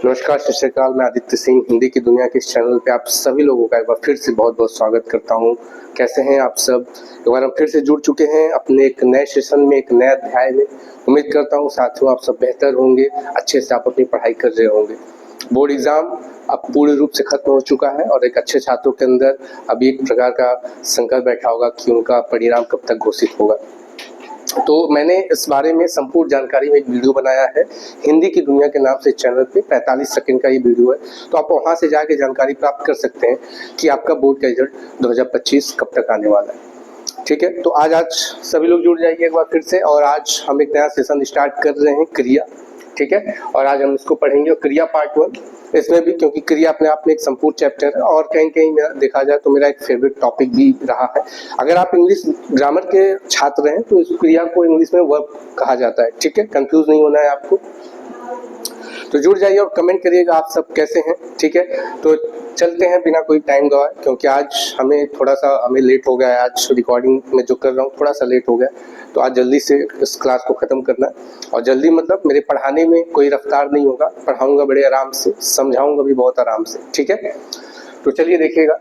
नमस्कार, सत श्री अकाल। मैं आदित्य सिंह हिंदी की दुनिया के इस चैनल पे आप सभी लोगों का एक बार फिर से बहुत बहुत स्वागत करता हूँ। कैसे हैं आप सब? एक बार हम फिर से जुड़ चुके हैं अपने एक नए सेशन में, एक नए अध्याय में। उम्मीद करता हूँ साथियों आप सब बेहतर होंगे, अच्छे से आप अपनी पढ़ाई कर रहे होंगे। बोर्ड एग्जाम अब पूर्ण रूप से खत्म हो चुका है और एक अच्छे छात्रों के अंदर अभी एक प्रकार का संकल्प बैठा होगा कि उनका परिणाम कब तक घोषित होगा। तो मैंने इस बारे में संपूर्ण जानकारी में एक वीडियो बनाया है हिंदी की दुनिया के नाम से चैनल पे। 45 सेकंड का ये वीडियो है, तो आप वहां से जाके जानकारी प्राप्त कर सकते हैं कि आपका बोर्ड का रिजल्ट 2025 कब तक आने वाला है। ठीक है, तो आज सभी लोग जुड़ जाइए एक बार फिर से। और आज हम एक नया सेशन स्टार्ट कर रहे हैं, क्रिया। ठीक है, और आज हम इसको पढ़ेंगे क्रिया पार्ट 1। इसमें भी क्योंकि क्रिया अपने आप में एक संपूर्ण चैप्टर है और कहीं कहीं मेरा देखा जाए तो मेरा एक फेवरेट टॉपिक भी रहा है। अगर आप इंग्लिश ग्रामर के छात्र हैं तो इस क्रिया को इंग्लिश में वर्ब कहा जाता है। ठीक है, कंफ्यूज नहीं होना है आपको। तो जुड़ जाइए और कमेंट करिएगा आप सब कैसे हैं। ठीक है, तो चलते हैं बिना कोई टाइम गवाए, क्योंकि आज हमें लेट हो गया है। आज रिकॉर्डिंग में जो कर रहा हूँ थोड़ा सा लेट हो गया, तो आज जल्दी से इस क्लास को ख़त्म करना है। और जल्दी मतलब मेरे पढ़ाने में कोई रफ्तार नहीं होगा, पढ़ाऊँगा बड़े आराम से, समझाऊँगा भी बहुत आराम से। ठीक है, तो चलिए देखिएगा।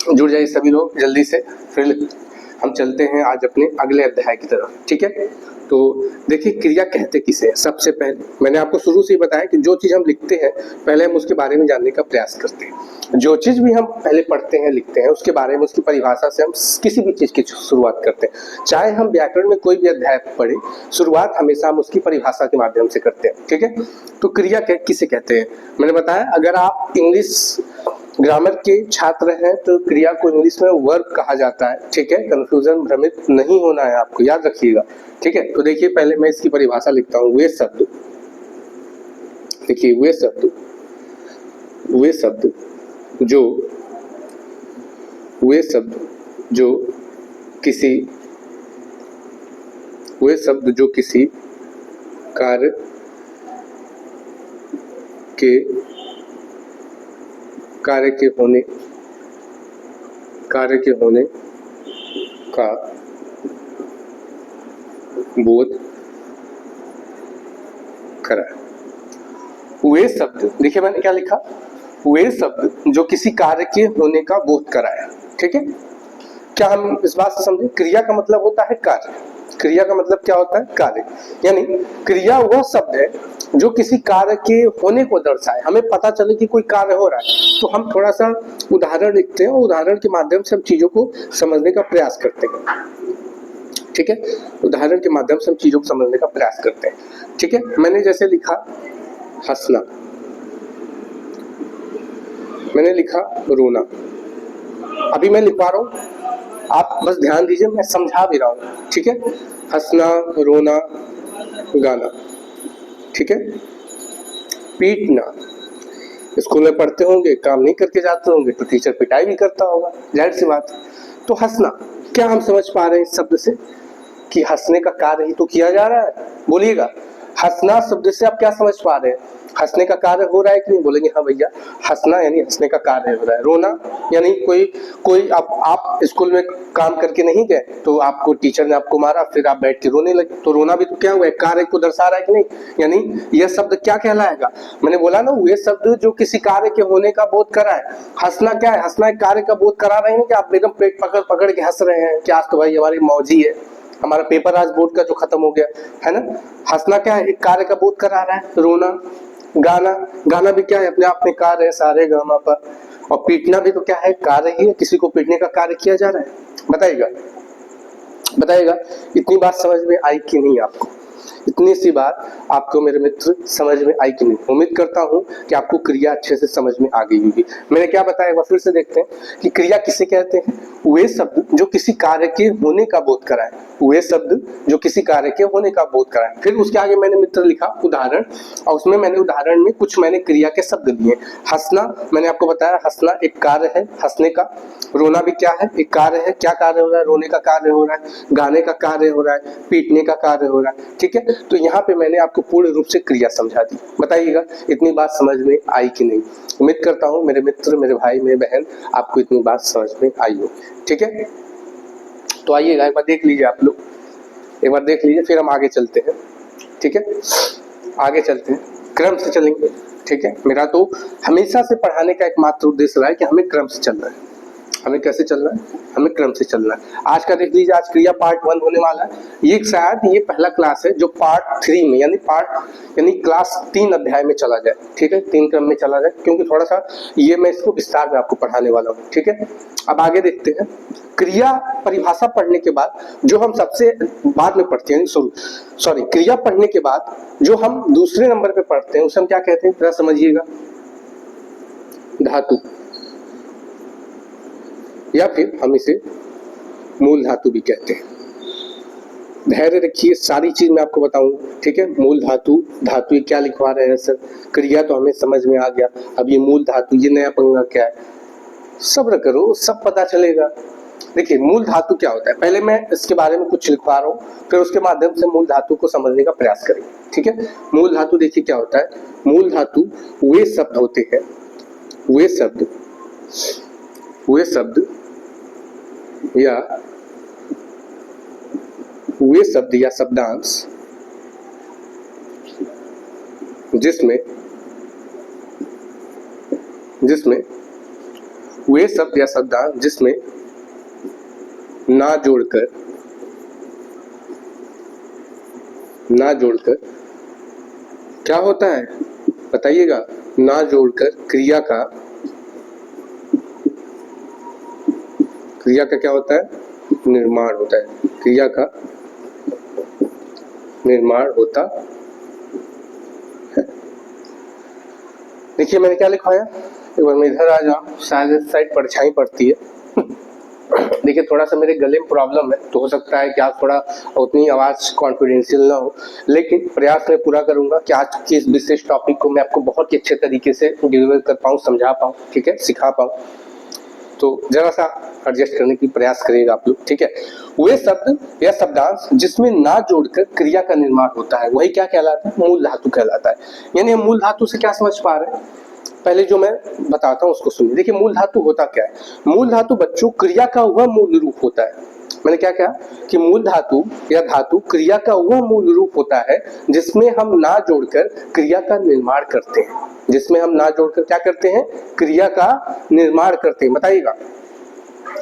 जुड़ जाइए सभी लोग जल्दी से, फिर हम चलते हैं आज अपने अगले अध्याय की तरफ। ठीक है, तो देखिए क्रिया कहते किसे हैं। सबसे पहले मैंने आपको शुरू से ही बताया कि जो चीज़ हम लिखते हैं पहले हम उसके बारे में जानने का प्रयास करते हैं। जो चीज़ भी हम पहले पढ़ते हैं, लिखते हैं, उसके बारे में, उसकी परिभाषा से हम किसी भी चीज़ की शुरुआत करते हैं। चाहे हम व्याकरण में कोई भी अध्याय पढ़े, शुरुआत हमेशा हम उसकी परिभाषा के माध्यम से करते हैं। ठीक है, तो क्रिया किसे कहते हैं मैंने बताया। अगर आप इंग्लिश ग्रामर के छात्र हैं तो क्रिया को इंग्लिश में वर्ब कहा जाता है। ठीक है, कंफ्यूजन, भ्रमित नहीं होना है आपको, याद रखिएगा। ठीक है, तो देखिए पहले मैं इसकी परिभाषा लिखता हूँ। वे शब्द, देखिए वे शब्द जो किसी कार्य के होने का बोध कराए। वे शब्द, देखिए मैंने क्या लिखा, वे शब्द जो किसी कार्य के होने का बोध कराया। ठीक है, क्या हम इस बात से समझे? क्रिया का मतलब होता है कार्य। क्रिया का मतलब क्या होता है? कार्य। यानी क्रिया वह शब्द है जो किसी कार्य के होने को दर्शाए। हमें पता चले कि कोई कार्य हो रहा है तो हम थोड़ा सा उदाहरण लिखते हैं और उदाहरण के माध्यम से हम चीजों को समझने का प्रयास करते हैं। ठीक है, उदाहरण के माध्यम से हम चीजों को समझने का प्रयास करते हैं। ठीक है, मैंने जैसे लिखा हंसना, मैंने लिखा रोना। अभी मैं लिखवा रहा हूँ, आप बस ध्यान दीजिए, मैं समझा भी रहा हूँ। ठीक है, हंसना, रोना, गाना। ठीक है, पीटना, स्कूल में पढ़ते होंगे, काम नहीं करके जाते होंगे तो टीचर पिटाई भी करता होगा, जाहिर सी बात है। तो हंसना, क्या हम समझ पा रहे हैं इस शब्द से कि हंसने का कार्य ही तो किया जा रहा है? बोलिएगा, हंसना शब्द से आप क्या समझ पा रहे हैं? हंसने का कार्य हो रहा है कि नहीं? बोलेंगे हाँ भैया, हंसना यानी हंसने का कार्य हो रहा है। रोना यानी कोई आप स्कूल में काम करके नहीं गए तो आपको टीचर ने आपको मारा, फिर आप बैठ के रोने लगे, तो रोना भी तो क्या हुआ है? कार्य को दर्शा रहा है कि नहीं? यानी यह शब्द क्या कहलाएगा? मैंने बोला ना, ये शब्द जो किसी कार्य के होने का बोध कराए। हंसना क्या है? हंसना एक कार्य का बोध करा रहे हैं कि आप एकदम पेट पकड़ पकड़ के हंस रहे हैं कि आज तो भाई हमारी मौजी है, हमारा पेपर आज बोर्ड का जो खत्म हो गया है ना। हंसना क्या है? एक कार्य का बोध करा रहा है। रोना, गाना भी क्या है? अपने आप में कार्य है, सारे गामा पर। और पीटना भी तो क्या है? कार्य ही है, किसी को पीटने का कार्य किया जा रहा है। बताइएगा इतनी बात समझ में आई कि नहीं आपको? इतनी सी बात आपको मेरे मित्र समझ में आई कि नहीं? उम्मीद करता हूं कि आपको क्रिया अच्छे से समझ में आ गई होगी। मैंने क्या बताया, एक बार फिर से देखते हैं कि क्रिया किसे कहते हैं। वे शब्द जो किसी कार्य के होने का बोध कराए। वे शब्द जो किसी कार्य के होने का बोध कराए। फिर उसके आगे मैंने मित्र लिखा उदाहरण, और उसमें मैंने उदाहरण में कुछ क्रिया के शब्द दिए। हंसना, मैंने आपको बताया हंसना एक कार्य है, हंसने का। रोना भी क्या है? एक कार्य है। क्या कार्य हो रहा है? रोने का कार्य हो रहा है, गाने का कार्य हो रहा है, पीटने का कार्य हो रहा है। ठीक है, तो यहाँ पे मैंने आपको पूर्ण रूप से क्रिया समझा दी। बताइएगा इतनी बात समझ में आई कि नहीं? उम्मीद करता हूँ मेरे मित्र, मेरे भाई, मेरे बहन, आपको इतनी बात समझ में आई हो। ठीक है, तो आइएगा एक बार देख लीजिए, आप लोग एक बार देख लीजिए, फिर हम आगे चलते हैं। ठीक है, आगे चलते हैं। क्रम से चलेंगे, ठीक है। मेरा तो हमेशा से पढ़ाने का एकमात्र उद्देश्य रहा है कि हमें क्रम से चलना है। हमें कैसे चलना है? हमें क्रम से चलना है। आज का देख लीजिए, आज क्रिया पार्ट 1 होने वाला है। ये शायद ये पहला क्लास है जो पार्ट 3 में यानी क्लास 3 अध्याय में चला जाए, ठीक है, 3 क्रम में चला जाए, क्योंकि थोड़ा सा ये मैं इसको विस्तार में आपको पढ़ाने वाला हूँ, ठीक है। अब आगे देखते हैं। क्रिया परिभाषा पढ़ने के बाद जो हम सबसे बाद में पढ़ते हैं, सॉरी क्रिया पढ़ने के बाद जो हम दूसरे नंबर पे पढ़ते हैं उसे हम क्या कहते हैं, जरा समझिएगा, धातु, या फिर हम इसे मूल धातु भी कहते हैं। धैर्य रखिए, सारी चीज मैं आपको बताऊंगा, ठीक है। मूल धातु, धातु क्या लिखवा रहे हैं सर? क्रिया तो हमें समझ में आ गया, अब ये मूल धातु, ये नया पंगा क्या है? सब्र करो, सब पता चलेगा। देखिए मूल धातु क्या होता है, पहले मैं इसके बारे में कुछ लिखवा रहा हूँ, फिर उसके माध्यम से मूल धातु को समझने का प्रयास करेंगे, ठीक है। मूल धातु देखिए क्या होता है। मूल धातु वे शब्द होते हैं, वे शब्द या वे शब्द या शब्दांश जिसमें वे शब्द या शब्दांश जिसमें ना जोड़कर क्या होता है बताइएगा, ना जोड़कर क्रिया का क्या होता है? निर्माण होता है। क्रिया का निर्माण होता है। देखिए मैंने क्या लिखवाया, एक बार मैं इधर आ जाऊं, शायद इस साइड परछाई पड़ती है। देखिए थोड़ा सा मेरे गले में प्रॉब्लम है, तो हो सकता है कि आज थोड़ा उतनी आवाज कॉन्फिडेंशियल ना हो, लेकिन प्रयास मैं पूरा करूंगा कि आज के इस विशेष टॉपिक को मैं आपको बहुत ही अच्छे तरीके से डिलीवर कर पाऊँ, समझा पाऊँ, ठीक है, सिखा पाऊँ। तो जरा सा एडजस्ट करने की प्रयास करिएगा आप लोग, ठीक है। वे शब्द या शब्दांश जिसमें ना जोड़कर क्रिया का निर्माण होता है वही क्या कहलाता है? मूल धातु कहलाता है। यानी हम मूल धातु से क्या समझ पा रहे हैं, पहले जो मैं बताता हूँ उसको सुनिए। देखिए मूल धातु होता क्या है? मूल धातु बच्चों क्रिया का वह मूल रूप होता है। मैंने क्या कहा कि मूल धातु या धातु क्रिया का वह मूल रूप होता है जिसमें हम ना जोड़कर क्रिया का निर्माण करते हैं, जिसमें हम ना जोड़कर क्या करते हैं? क्रिया का निर्माण करते हैं। बताइएगा,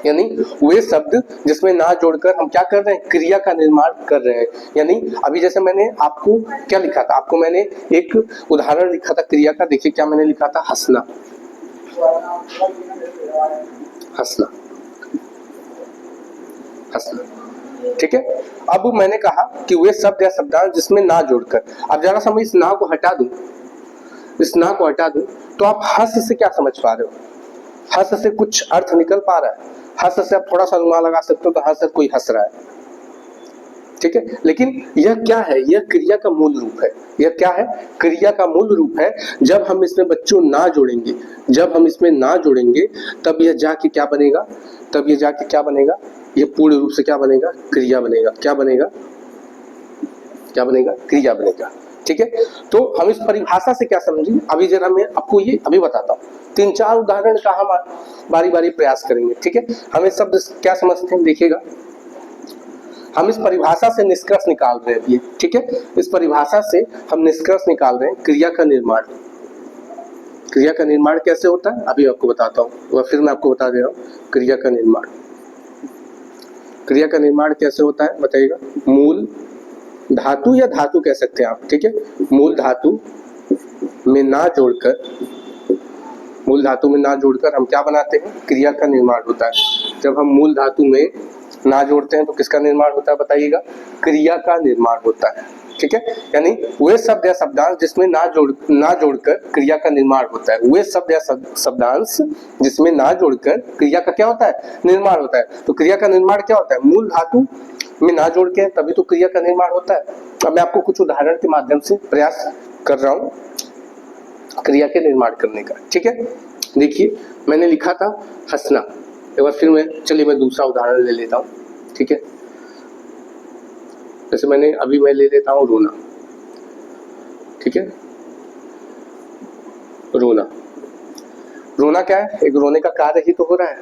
यानी वे शब्द जिसमें ना जोड़कर हम क्या कर रहे हैं? क्रिया का निर्माण कर रहे हैं। यानी अभी जैसे मैंने आपको क्या लिखा था, आपको मैंने एक उदाहरण लिखा था क्रिया का। देखिए क्या मैंने लिखा था, हंसना, हंसना, हंसना, ठीक है। अब मैंने कहा कि वे शब्द या शब्दांश जिसमें ना जोड़कर, अब जरा सा मैं इस ना को हटा दूं, इस ना को हटा दूं, तो आप हंस से क्या समझ पा रहे हो? हंस से कुछ अर्थ निकल पा रहा है? हंस से आप थोड़ा सा अनुमान लगा सकते हो, तो हंस से कोई हंस रहा है, ठीक है। लेकिन यह क्या है? यह क्रिया का मूल रूप है। यह क्या है? क्रिया का मूल रूप है। जब हम इसमें बच्चों ना जोड़ेंगे, जब हम इसमें ना जोड़ेंगे, तब यह जाके क्या बनेगा? तब यह जाके क्या बनेगा? यह पूर्ण रूप से क्या बनेगा? क्रिया बनेगा। क्या बनेगा? क्या बनेगा? क्रिया बनेगा, ठीक है। तो हम इस परिभाषा से क्या समझेंगे, अभी जरा मैं आपको ये अभी बताता हूँ। 3-4 उदाहरण का हम बारी बारी प्रयास करेंगे, ठीक है। हम इस शब्द क्या समझते हैं, देखिएगा। हम इस परिभाषा से निष्कर्ष निकाल रहे हैं, ठीक है। इस परिभाषा से हम निष्कर्ष निकाल रहे हैं क्रिया का निर्माण। क्रिया का निर्माण कैसे होता है अभी आपको बताता हूँ, और फिर मैं आपको बता दे रहा हूँ क्रिया का निर्माण। क्रिया का निर्माण कैसे होता है बताइएगा। मूल धातु या धातु कह सकते हैं आप, ठीक है। मूल धातु में ना जोड़कर हम क्या बनाते हैं? क्रिया का निर्माण होता है। जब हम मूल धातु में ना जोड़ते हैं तो किसका निर्माण होता है बताइएगा? क्रिया का निर्माण होता है, ठीक है। यानी वे शब्द या शब्दांश जिसमें ना जोड़कर क्रिया का निर्माण होता है। वे शब्द या शब्दांश जिसमें ना जोड़कर क्रिया का क्या होता है? निर्माण होता है। तो क्रिया का निर्माण क्या होता है? मूल धातु में ना जोड़ के, तभी तो क्रिया का निर्माण होता है। अब मैं आपको कुछ उदाहरण के माध्यम से प्रयास कर रहा हूँ क्रिया के निर्माण करने का, ठीक है। देखिए मैंने लिखा था हंसना, एक बार फिर मैं दूसरा उदाहरण ले लेता हूँ, ठीक है। जैसे मैं ले लेता हूँ रोना, ठीक है। रोना क्या है? एक रोने का कार्य ही तो हो रहा है।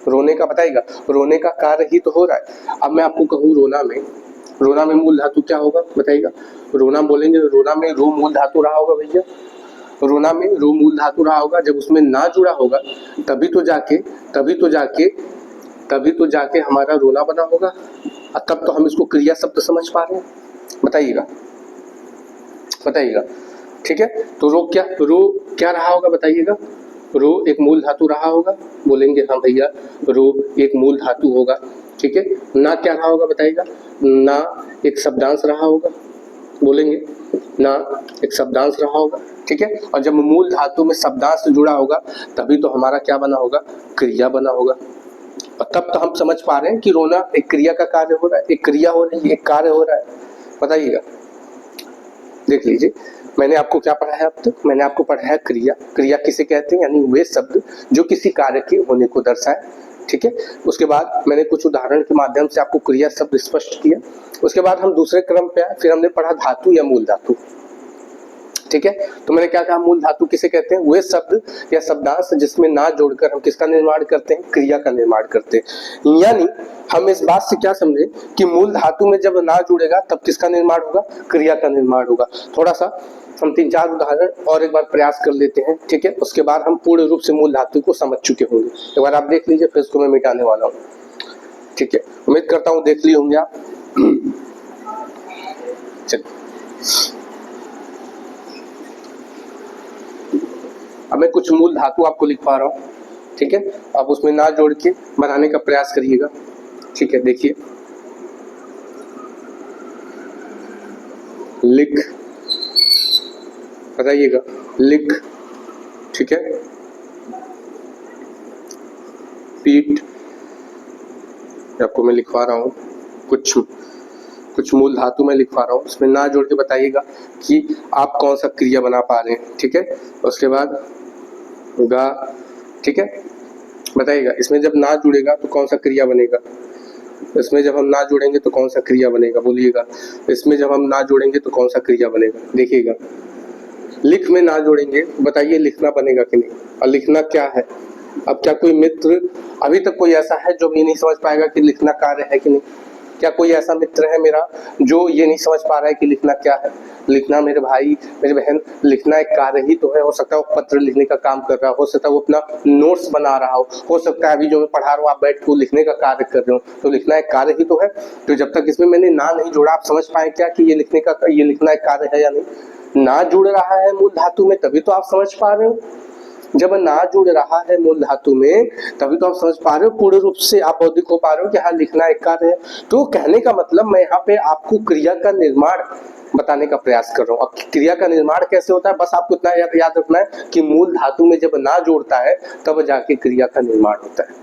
रोने का बताइएगा, रोने का कार्य ही तो हो रहा है। अब मैं आपको कहूँ रोना में रोना में मूल धातु क्या होगा बताइएगा। रोना बोलेंगे, रोना में रू मूल धातु रहा होगा भैया, रोना में रू मूल धातु रहा होगा। जब उसमें ना जुड़ा होगा तभी तो जाके हमारा रोना बना होगा, और तब तो हम इसको क्रिया शब्द समझ पा रहे हैं। बताइएगा। ठीक है, तो रो क्या रहा होगा बताइएगा। रो एक मूल धातु रहा होगा, बोलेंगे हाँ भैया रो एक मूल धातु होगा। ठीक है, ना क्या रहा होगा बताइएगा। ना एक शब्दांश रहा होगा, बोलेंगे ना एक शब्दांश रहा होगा। ठीक है, और जब मूल धातु में शब्दांश जुड़ा होगा तभी तो हमारा क्या बना होगा, क्रिया बना होगा। और तब तो हम समझ पा रहे हैं कि रोना एक क्रिया का कार्य हो रहा है, एक क्रिया हो रही है, एक कार्य हो रहा है। बताइएगा, देख लीजिए मैंने आपको क्या पढ़ा है अब तक। मैंने आपको पढ़ा है क्रिया। क्रिया किसे कहते हैं, यानी वे शब्द जो किसी कार्य के होने को दर्शाए। ठीक है, उसके बाद मैंने कुछ उदाहरण के माध्यम से आपको क्रिया शब्द स्पष्ट किया। उसके बाद हम दूसरे क्रम पे आए, फिर हमने पढ़ा धातु या मूल धातु। ठीक है, तो मैंने क्या कहा, मूल धातु किसे कहते हैं, वे शब्द या शब्दांश जिसमें ना जोड़कर हम किसका निर्माण करते हैं, क्रिया का निर्माण करते हैं। यानी हम इस बात से क्या समझे कि मूल धातु में जब ना जुड़ेगा तब किसका निर्माण होगा, क्रिया का निर्माण होगा। थोड़ा सा हम 3-4 उदाहरण और एक बार प्रयास कर लेते हैं। ठीक है, उसके बाद हम पूर्ण रूप से मूल धातु को समझ चुके होंगे। एक बार आप देख लीजिए, फिर इसको मैं मिटाने वाला हूँ। ठीक है, उम्मीद करता हूँ देख लिए होंगे आप। चलिए, अब मैं कुछ मूल धातु आपको लिखवा रहा हूँ। ठीक है, आप उसमें ना जोड़ के बनाने का प्रयास करिएगा। ठीक है, देखिए लिख, बताइएगा लिख। ठीक है, पीठ, आपको मैं लिखवा रहा हूँ कुछ मूल धातु में लिखवा रहा हूँ, उसमें ना जोड़ के बताइएगा कि आप कौन सा क्रिया बना पा रहे हैं। ठीक है, उसके बाद गा। ठीक है, बताइएगा इसमें जब ना जुड़ेगा तो कौन सा क्रिया बनेगा, इसमें जब हम ना जोड़ेंगे तो कौन सा क्रिया बनेगा, बोलिएगा इसमें जब हम ना जोड़ेंगे तो कौन सा क्रिया बनेगा। देखिएगा, लिख में ना जोड़ेंगे, बताइए लिखना बनेगा कि नहीं, और लिखना क्या है। अब क्या कोई मित्र अभी तक कोई ऐसा है जो ये नहीं समझ पाएगा कि लिखना कार्य है कि नहीं? क्या कोई ऐसा मित्र है मेरा जो ये नहीं समझ पा रहा है कि लिखना क्या है? लिखना मेरे भाई मेरी बहन, लिखना एक कार्य ही तो है। हो सकता है वो पत्र लिखने का काम कर रहा हो सकता है वो अपना नोट्स बना रहा हो सकता है अभी जो मैं पढ़ा रहा हूँ आप बैठ के लिखने का कार्य कर रहे हो, तो लिखना एक कार्य ही तो है। तो जब तक इसमें मैंने ना नहीं जोड़ा, आप समझ पाए क्या कि ये लिखना एक कार्य है या नहीं? ना जुड़ रहा है मूल धातु में तभी तो आप समझ पा रहे हो। जब ना जुड़ रहा है मूल धातु में तभी तो आप समझ पा रहे हो, पूर्ण रूप से आप बौद्धिक हो पा रहे हो कि हाँ लिखना एक कार्य है। तो कहने का मतलब मैं यहाँ पे आपको क्रिया का निर्माण बताने का प्रयास कर रहा हूँ। अब क्रिया का निर्माण कैसे होता है, बस आपको इतना याद रखना है कि मूल धातु में जब ना जोड़ता है तब जाके क्रिया का निर्माण होता है।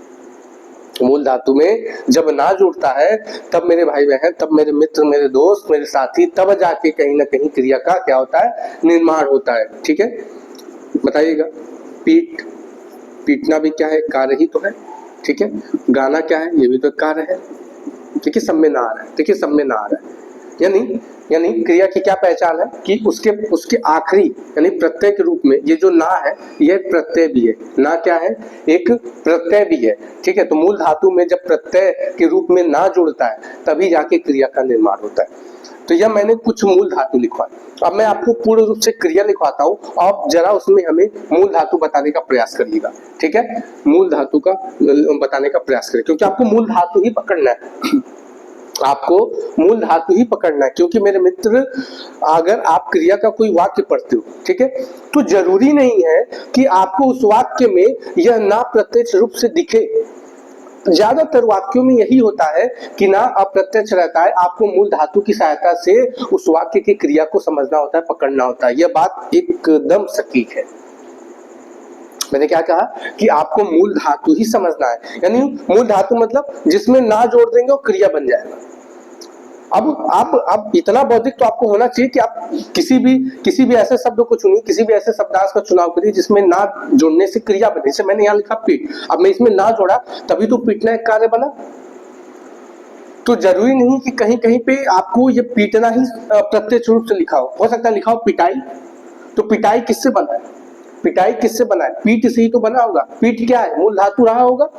मूल धातु में जब ना जुड़ता है तब मेरे भाई बहन, तब मेरे मित्र, मेरे दोस्त, मेरे साथी, तब जाके कहीं ना कहीं क्रिया का क्या होता है, निर्माण होता है। ठीक है, बताइएगा। पीट, पीटना भी क्या है, कार्य ही तो है। ठीक है, गाना क्या है, ये भी तो कार्य है। ठीक है, सब में ना आ रहा है। ठीक है, सब में ना आ रहा है, यानी क्रिया की क्या पहचान है कि उसके आखिरी यानी प्रत्यय के रूप में ये जो ना है ये प्रत्यय भी है। ना क्या है, एक प्रत्यय भी है। ठीक है, तो मूल धातु में जब प्रत्यय के रूप में ना जुड़ता है तभी जाके क्रिया का निर्माण होता है। तो यह मैंने कुछ मूल धातु लिखवाए। अब मैं आपको पूर्ण रूप से क्रिया लिखवाता हूँ, आप जरा उसमें हमें मूल धातु बताने का प्रयास करिएगा। ठीक है, मूल धातु का बताने का प्रयास करिए, क्योंकि आपको मूल धातु ही पकड़ना है। आपको मूल धातु ही पकड़ना है, क्योंकि मेरे मित्र अगर आप क्रिया का कोई वाक्य पढ़ते हो, ठीक है, तो जरूरी नहीं है कि आपको उस वाक्य में यह ना प्रत्यक्ष रूप से दिखे। ज्यादातर वाक्यों में यही होता है कि ना अप्रत्यक्ष रहता है, आपको मूल धातु की सहायता से उस वाक्य की क्रिया को समझना होता है, पकड़ना होता है। यह बात एकदम सटीक है। मैंने क्या कहा कि आपको मूल धातु ही समझना है, यानी मूल धातु मतलब जिसमें ना जोड़ देंगे वो क्रिया बन जाएगा। अब इतना बौद्धिक तो आपको होना चाहिए कि आप किसी भी ऐसे शब्द को चुनिए, किसी भी ऐसे शब्दांश का चुनाव करिए जिसमें ना जोड़ने से क्रिया बने। जैसे मैंने यहाँ लिखा पीट, अब मैं इसमें ना जोड़ा तभी तो पीटना एक कार्य बना। तो जरूरी नहीं कि कहीं कहीं पे आपको ये पीटना ही प्रत्यक्ष रूप से लिखा हो सकता है लिखा हो पिटाई। तो पिटाई किससे बना है, पिटाई किससे बना है, पीठ से ही तो बना होगा। पीठ क्या है, मूल धातु रहा होगा।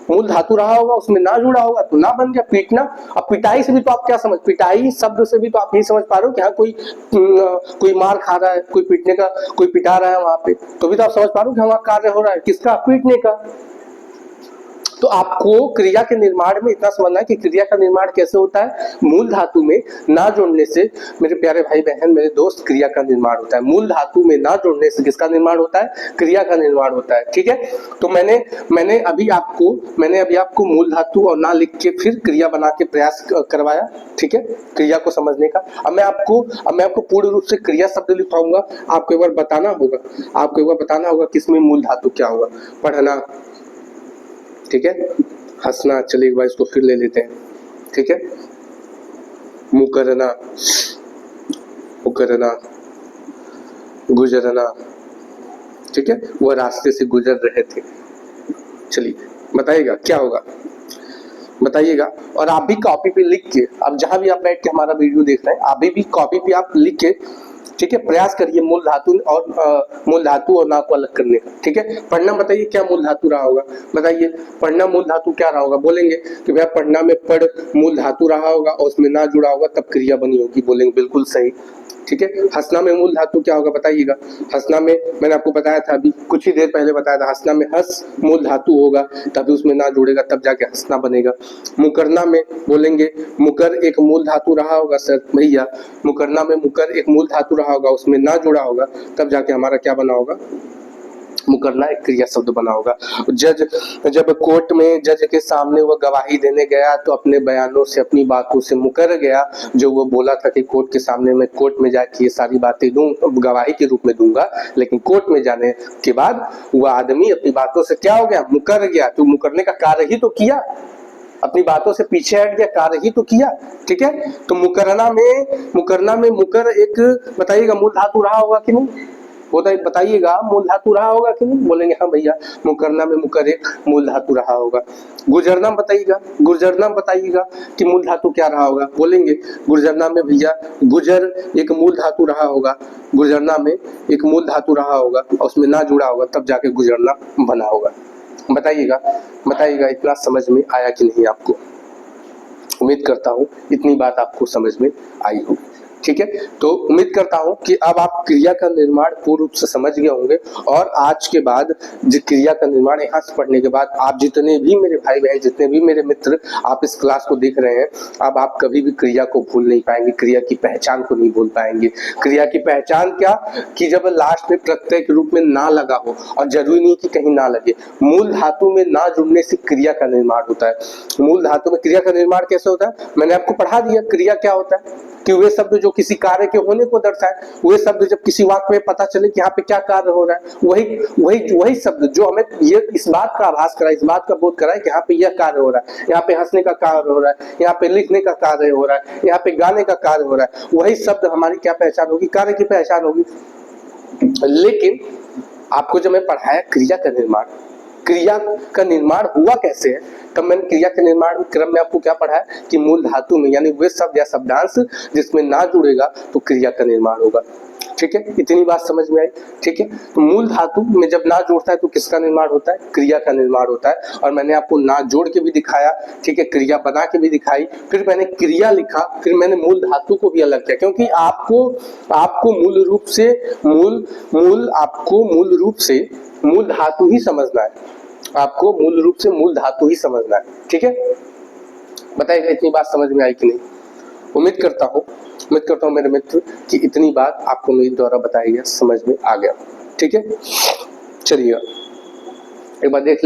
मूल धातु रहा होगा उसमें ना जुड़ा होगा तो ना बन गया पीटना। अब पिटाई से भी तो आप क्या समझ, पिटाई शब्द से भी तो आप यही समझ पा रहे हो कि हाँ कोई मार खा रहा है, कोई पीटने का, कोई पिटा रहा है वहां पे, तो भी तो आप समझ पा रहे हो कि हमारा कार्य हो रहा है किसका, पीटने का। तो आपको क्रिया के निर्माण में इतना समझना है कि क्रिया का निर्माण कैसे होता है, मूल धातु में ना जुड़ने से मेरे प्यारे भाई बहन मेरे दोस्त क्रिया का निर्माण होता है। मूल धातु में ना जुड़ने से किसका निर्माण होता है, क्रिया का निर्माण होता है। ठीक है, तो मैंने अभी आपको मूल धातु और ना लिख के फिर क्रिया बना के प्रयास करवाया। ठीक है, क्रिया को समझने का। अब मैं आपको पूर्ण रूप से क्रिया शब्द लिखाऊंगा, आपको एक बार बताना होगा कि इसमें मूल धातु क्या होगा। पढ़ना, ठीक है, हंसना, चलिए एक बार इसको फिर ले लेते हैं। ठीक है, मुकरना, गुजरना। ठीक है, वह रास्ते से गुजर रहे थे। चलिए बताइएगा क्या होगा, बताइएगा। और आप भी कॉपी पे लिख के, अब जहां भी आप बैठ के हमारा वीडियो देख रहे हैं, आप भी कॉपी पे आप लिख के, ठीक है, प्रयास करिए मूल धातु और ना को अलग करने का। ठीक है, पढ़ना बताइए क्या मूल धातु रहा होगा, बताइए पढ़ना मूल धातु क्या रहा होगा। बोलेंगे कि भैया पढ़ना में पढ़ मूल धातु रहा होगा और उसमें ना जुड़ा होगा तब क्रिया बनी होगी, बोलेंगे बिल्कुल सही। ठीक है, हंसना में मूल धातु क्या होगा बताइएगा। हंसना में मैंने आपको बताया था, अभी कुछ ही देर पहले बताया था, हंसना में हंस मूल धातु होगा तभी उसमें ना जुड़ेगा तब जाके हंसना बनेगा। मुकरना में बोलेंगे मुकर एक मूल धातु रहा होगा सर भैया, मुकरना में मुकर एक मूल धातु रहा होगा उसमें ना जुड़ा होगा तब जाके हमारा क्या बना होगा, मुकरना एक क्रिया शब्द बना होगा। जब कोर्ट में जज के सामने वह गवाही देने गया तो अपने बयानों से, अपनी बातों से मुकर गया। जो वो बोला था कि कोर्ट के सामने मैं कोर्ट में जाके ये सारी बातें दूं, गवाही के रूप में दूंगा, लेकिन कोर्ट में जाने के बाद वह आदमी अपनी बातों से क्या हो गया, मुकर गया। तो मुकरने का कार्य ही तो किया, अपनी बातों से पीछे हट गया, कार्य ही तो किया। ठीक है, तो मुकरना में मुकर एक, बताइएगा मूल धातु रहा होगा कि नहीं, बताइएगा मूल धातु रहा होगा कि नहीं। बोलेंगे हाँ भैया मुकरना में मुकर एक मूल धातु रहा होगा। गुजरना बताइएगा कि मूल धातु क्या रहा होगा। बोलेंगे गुजरना में भैया गुजर एक मूल धातु रहा होगा, गुजरना में एक मूल धातु रहा होगा और उसमें ना जुड़ा होगा तब जाके गुजरना बना होगा। बताइएगा इतना समझ में आया कि नहीं आपको। उम्मीद करता हूँ इतनी बात आपको समझ में आई होगी। ठीक है, तो उम्मीद करता हूं कि अब आप क्रिया का निर्माण पूर्ण रूप से समझ गए होंगे। और आज के बाद क्रिया का निर्माण यहाँ से पढ़ने के बाद आप जितने भी मेरे भाई बहन, जितने भी मेरे मित्र आप इस क्लास को देख रहे हैं, अब आप कभी भी क्रिया को भूल नहीं पाएंगे, क्रिया की पहचान को नहीं भूल पाएंगे। क्रिया की पहचान क्या, कि जब लास्ट में प्रत्यय के रूप में ना लगा हो, और जरूरी नहीं कि कहीं ना लगे, मूल धातु में ना जुड़ने से क्रिया का निर्माण होता है। मूल धातु में क्रिया का निर्माण कैसे होता है, मैंने आपको पढ़ा दिया। क्रिया क्या होता है कि वे शब्द जो किसी कार्य के होने को दर्शाए, वे शब्द जब किसी वाक्य में पता चले कि यहाँ पे क्या कार्य हो रहा है, वही शब्द जो हमें ये इस बात का आभास कराए, इस बात का बोध कराए कि यहाँ पे यह कार्य हो रहा है, यहाँ पे हंसने का कार्य हो रहा है, यहाँ पे लिखने का कार्य हो रहा है, यहाँ पे गाने का कार्य हो रहा है, वही शब्द हमारी क्या पहचान होगी, कार्य की पहचान होगी। लेकिन आपको जब मैं पढ़ाया क्रिया का निर्माण हुआ कैसे है, तब मैंने क्रिया के निर्माण क्रम में आपको क्या पढ़ाया कि मूल धातु में, यानी वे शब्द या शब्दांश जिसमें ना जुड़ेगा तो क्रिया का निर्माण होगा। ठीक है, इतनी बात समझ में आई। ठीक है, तो मूल धातु में जब ना जोड़ता है तो किसका निर्माण होता है, क्रिया का निर्माण होता है। और मैंने आपको ना जोड़ के भी दिखाया, ठीक है, क्रिया बना के भी दिखाई, फिर मैंने क्रिया लिखा, फिर मैंने मूल धातु को भी अलग किया, क्योंकि आपको मूल रूप से मूल धातु ही समझना है, आपको मूल रूप से मूल धातु ही समझना है। ठीक है, बताइएगा इतनी बात समझ में आई कि नहीं। उम्मीद करता हूँ मेरे मित्र कि इतनी बात आपको मेरे द्वारा बताई गया समझ में आ गया। ठीक है, चलिए एक बार देख